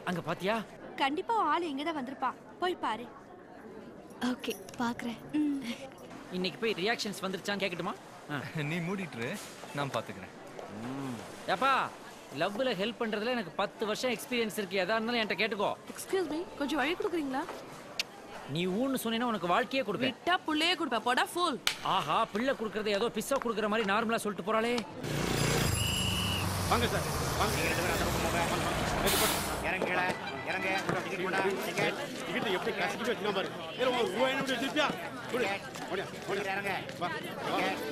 அங்க பாத்தியா? கண்டிப்பா ஆளு இங்கதான் வந்திருப்பா, போய் பாரு. ஓகே பாக்குறேன். இன்னைக்கு போய் ரியாக்ஷன்ஸ் வந்துருச்சான்னு கேக்கட்டுமா? நீ மூடிட்டு நான் பாத்துக்கிறேன். ஏப்பா, லவ்ல ஹெல்ப் பண்றதுல எனக்கு 10 வருஷம் எக்ஸ்பீரியன்ஸ் இருக்கு. எதா இருந்தாலும் என்கிட்ட கேட்டுக்கோ. எக்ஸ்கியூஸ் மீ, கொஞ்சம் வழி கொடுக்குறீங்களா? நீ ஊன்னு சொன்னீங்கன்னா உனக்கு வாழ்க்கையே கொடுப்பேன். விட்டா புள்ளையே கொடுப்பா, போடா ஃபூல். ஆஹா, பிள்ளை கொடுக்கறது ஏதோ பிஸ்ஸா கொடுக்குற மாதிரி நார்மலா சொல்லிட்டு போறாளே. வாங்க சார், வாங்க. இறங்க டிக்கெட் போடா. டிக்கெட் எப்படி கசிச்சு வச்சுனா பாரு. ஏற ஒரு ரூபாய் என்ன திருப்பியா? குடு. ஓடியா, ஓடியா இறங்க. வா.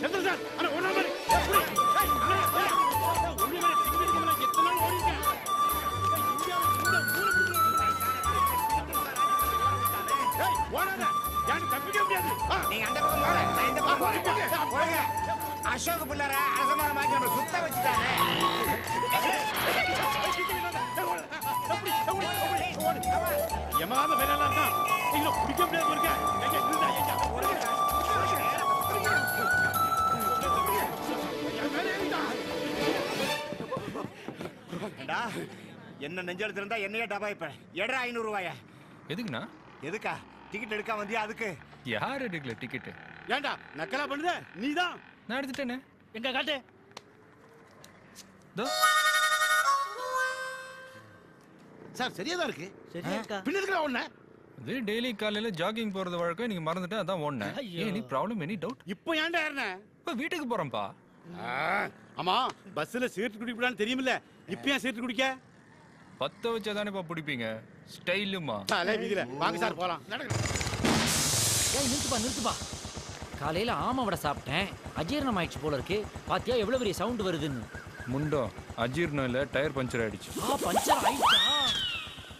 செந்தில் சார், அண்ணா ஓடுற மாதிரி. குடு. ஏய், அண்ணா, ஒண்ணே மாதிரி டிக்கெட் எடுக்கல. எத்தனை நாள் ஓடிங்க? ஏய், ஓடாத. யாரும் தப்பிக்க முடியாது. நீங்க அந்த பக்கம் போங்க, நான் இந்த பக்கம் போறேன். போங்க. அசோக் புள்ளற அரசமான மாக்கி நம்ம சுத்த வச்சிட்டானே. யமாத வேலைலாம் இருக்கா? இல்ல பிடிக்க முடியாது போறீங்க. எங்க இருந்தா எங்க போறீங்க? ஏண்டா, என்ன நெஞ்செழுத்து இருந்தா என்னையே டபாய்ப்ப. எடா 500 ரூபாயா? எதுக்குண்ணா? எதுக்கா? டிக்கெட் எடுக்க வந்தியா அதுக்கு? யார் எடுக்கல டிக்கெட்? ஏண்டா நக்கலா பண்ணுத? நீதான். நான் எடுத்துட்டேனே. எங்க காட்டு? தோ. சார் சரியா தான் இருக்கு. சரியா இருக்கா? பின்ன இருக்கற ஒண்ணே. இது டெய்லி காலையில ஜாகிங் போறது வழக்கம். நீங்க மறந்துட்டேன், அதான் ஓடுனேன். Any problem, any doubt? இப்போ ஏன்டா ஏறன? இப்ப வீட்டுக்கு போறேன்ப்பா. ஆமா, பஸ்ல சிகரெட் குடிப்படான்னு தெரியுமில்ல. இப்போ ஏன் சிகரெட் குடிக்க? பத்த வச்சா தானேப்பா பிடிப்பீங்க. ஸ்டைலுமா. அலே விதில. வாங்க சார் போலாம். ஏய் நிறுத்துப்பா. காலையில ஆமை வடை சாப்பிட்டேன், அஜீரணம் ஆயிடுச்சு போல இருக்கு. பாத்தியா எவ்வளவு பெரிய சவுண்ட் வருதுன்னு? முண்டோ, அஜீர்ணம் இல்ல, டயர் பஞ்சர் ஆயிடுச்சு. பஞ்சர் ஆயிடுச்சா?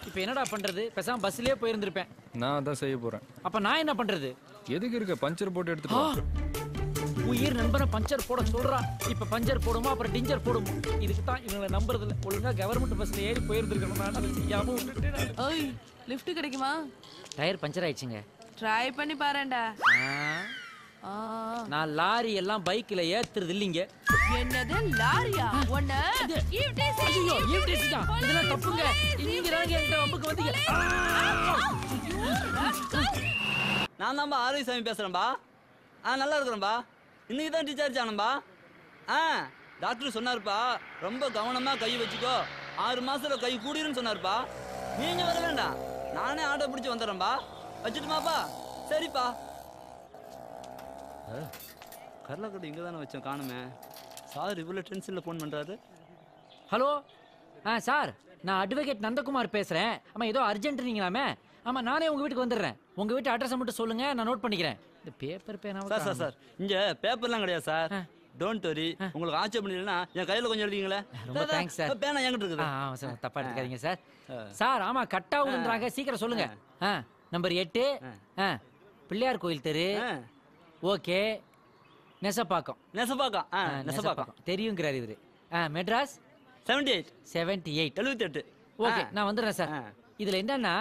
இப்போ என்னடா பண்றது? பேசாம பஸ்லயே போயிருந்திருப்பேன். நான் அதான் செய்ய போறேன். அப்ப நான் என்ன பண்றது? எதுக்கு இருக்க? பஞ்சர் போட்டு எடுத்துட்டு வா. உயிர் நண்பனை பஞ்சர் போட சொல்றான். இப்ப பஞ்சர் போடுமா, அப்புறம் டிஞ்சர் போடுமா? இதுக்கு தான் இவங்களை நம்புறது இல்ல. ஒழுங்கா கவர்மெண்ட் பஸ்ல ஏறி போயிருந்திருக்கணும். நான் அதை செய்யாம விட்டுட்டேன். ஓய், லிஃப்ட் கிடைக்குமா? டயர் பஞ்சர் ஆயிடுச்சுங்க. ட்ரை பண்ணி பாருடா. நான் லாரி எல்லாம் பைக்ல ஏத்துறது இல்லீங்க. என்னது லாரியா? ஒண்ணு ஈவ்டிசி. ஐயோ, ஈவ்டிசி தான். இதெல்லாம் தப்புங்க. நீங்க ராங்க என்கிட்ட வம்புக்கு வந்தீங்க. நான் தான்பா ஆரோக்கியசாமி பேசுறேன்பா. நல்லா இருக்கிறேன்பா. இன்னைக்கு தான் டிஸ்சார்ஜ் ஆனம்பா. டாக்டர் சொன்னாருப்பா, ரொம்ப கவனமா கை வச்சுக்கோ, 6 மாசத்துல கை கூடிருன்னு சொன்னாருப்பா. நீங்க வர வேண்டாம், நானே ஆட்டோ பிடிச்சு வந்துடுறேன்பா. வச்சுட்டுமாப்பா? சரிப்பா. கர்லாக்கட்டு இங்கே தானே வச்சோம், காணுமே. சார் இவ்வளோ டென்ஷனில் ஃபோன் பண்ணுறாரு. ஹலோ சார், நான் அட்வொகேட் நந்தகுமார் பேசுகிறேன். ஆமாம், ஏதோ அர்ஜென்ட்டுனீங்களாமே. ஆமாம், நானே உங்கள் வீட்டுக்கு வந்துடுறேன். உங்கள் வீட்டு அட்ரஸை மட்டும் சொல்லுங்கள், நான் நோட் பண்ணிக்கிறேன். இந்த பேப்பர் பேனா சார் இங்கே பேப்பர்லாம் கிடையாது சார். Don't worry. உங்களுக்கு ஆட்சேபம் இல்லைன்னா என் கையில கொஞ்சம் எழுதிங்களே. ரொம்ப தேங்க்ஸ் சார். பேனா என்கிட்ட இருக்குது. ஆமா சார், தப்பா எடுத்துக்காதீங்க சார். சார் ஆமா கட் ஆகுதுன்றாங்க, சீக்கிரம் சொல்லுங்க. நம்பர் 8 பிள்ளையார் கோயில் தெரு. ஓகே. நெசப்பாக்கம். நெசப்பாக்கம் தெரியுங்கிறார் இவரு. மெட்ராஸ் 78 78. ஓகே, நான் வந்துடுறேன் சார். இதுல என்னன்னா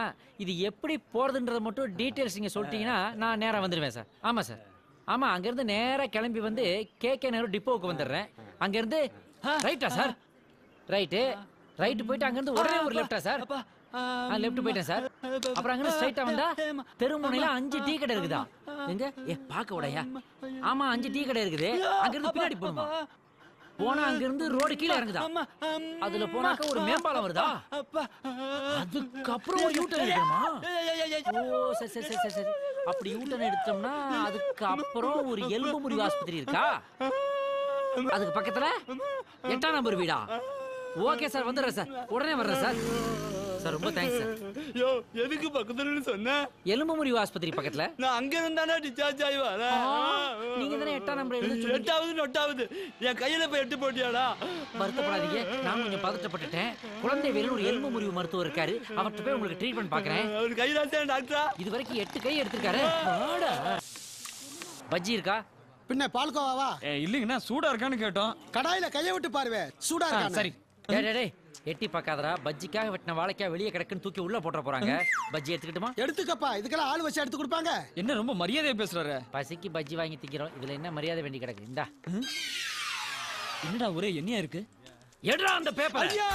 இது எப்படி போறதுன்றத மட்டும் டீடைல்ஸ் நீங்க சொல்லிட்டீங்கன்னா நான் நேரா வந்துடுவேன் சார். ஆமா சார். ஆமா, அங்க இருந்து நேரா கிளம்பி வந்து கேகே நேரு டிப்போவுக்கு வந்துடுறேன். அங்க இருந்து ரைட்டா சார்? ரைட்டு போயிட்டு அங்க இருந்து ஒரே ஒரு லெஃப்டா சார்? லெஃப்ட் போயிட்டேன் சார். அப்புறம் அங்க ஸ்ட்ரைட்டா வந்தா தெருமுனையில 5 டீ கடை இருக்குதா? எங்க பாக்க உடையா? ஆமா 5 டீ கடை இருக்குது. அங்க இருந்து பின்னாடி போணுமா? போனா அங்க இருந்து ரோடு கீழே இறங்குதா? அதுல போனாக்க ஒரு மேம்பாலம் வருதா? அதுக்கப்புறம் ஒரு யூட்டர்ன் எடுக்கணுமா? ஓ சரி. அப்படி யூட்டர்ன் எடுத்தோம்னா அதுக்கு அப்புறம் ஒரு எலும்பு முறிவு ஆஸ்பத்திரி இருக்கா? அதுக்கு பக்கத்துல 8ஆம் நம்பர் வீடா? ஓகே சார், வந்துடுறேன் சார். உடனே வர்றேன் சார். சார் ரொம்ப தேங்க்ஸ் சார். யோ எதுக்கு பக்கத்துலன்னு சொன்ன? எலும்பு முறிவு ஆஸ்பத்திரி பக்கத்துல. நான் அங்க இருந்தானே டிஸ்சார்ஜ் ஆயி வரேன். நீங்க தானே 8ஆம் நம்பர் எழுதி 8வது என் கையில போய் 8 போட்டியாடா? வருத்தப்படாதீங்க, நான் கொஞ்சம் பதட்டப்பட்டுட்டேன். குழந்தை வேலு ஒரு எலும்பு முறிவு மருத்துவர் இருக்காரு, அவர்கிட்ட போய் உங்களுக்கு ட்ரீட்மெண்ட் பாக்குறேன். அவர் கையில டாக்டரா இது வரைக்கும் 8 கை எடுத்திருக்காரு. பஜ்ஜி இருக்கா? பின்ன பால்கோவாவா? இல்லைங்கண்ணா, சூடா இருக்கான்னு கேட்டோம். கடாயில கைய விட்டு பாருவே, சூடா இருக்கா? சரி. எட்டி பாக்காதரா, பஜ்ஜிக்காக வெட்டின வாழைக்காய் வெளியே கிடக்குன்னு தூக்கி உள்ள போட்டுற போறாங்க. பஜ்ஜி எடுத்துக்கிட்டுமா? எடுத்துக்கப்பா, இதுக்கெல்லாம் ஆள் வச்சு எடுத்து கொடுப்பாங்க. என்ன ரொம்ப மரியாதையா பேசுறாரு? பசிக்கு பஜ்ஜி வாங்கி திக்கிறோம், இதுல என்ன மரியாதை வேண்டி கிடக்கு? இந்தா. என்னடா ஒரே எண்ணியா இருக்கு? எடுறா அந்த பேப்பர். ஐயா,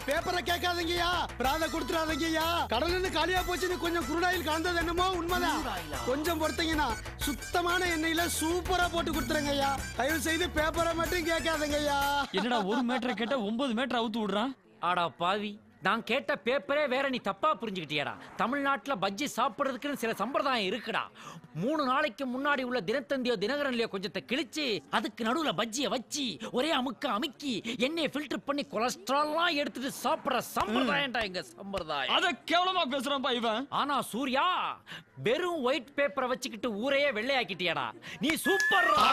பேப்பரை கேட்காதீங்கயா, பிராத கொடுத்துறாதீங்கயா. கடல்ல காலியா போச்சுன்னு கொஞ்சம் குருடாயில் கலந்தது என்னமோ உண்மைதான். கொஞ்சம் பொறுத்தீங்கன்னா சுத்தமான எண்ணெயில சூப்பரா போட்டு கொடுத்துருங்கய்யா. தயவு செய்து பேப்பரை மட்டும் கேட்காதீங்கய்யா. என்னடா 1 மீட்டர் கேட்ட 9 மீட்டர் அவுத்து விடுறான். ஆடா பாவி, நான் கேட்ட பேப்பரே வேற, நீ தப்பா புரிஞ்சுக்கிட்டியாடா. தமிழ்நாட்டுல பஜ்ஜி சாப்பிடுறதுக்குன்னு சில சம்பிரதாயம் இருக்குடா. 3 நாளைக்கு முன்னாடி உள்ள தினத்தந்தியோ தினகரன்லயோ கொஞ்சத்தை கிழிச்சு அதுக்கு நடுவுல பஜ்ஜியை வச்சு ஒரே அமுக்கி எண்ணெயை ஃபில்டர் பண்ணி கொலஸ்ட்ரால்லாம் எடுத்துட்டு சாப்பிடுற சம்பிரதாயம்டா எங்க சம்பிரதாயம். அத கேவலமா பேசுறான்பா இவன். ஆனா சூர்யா, வெறும் ஒயிட் பேப்பரை வச்சுக்கிட்டு ஊரையே வெள்ளையாக்கிட்டியாடா. நீ சூப்பர்ரா.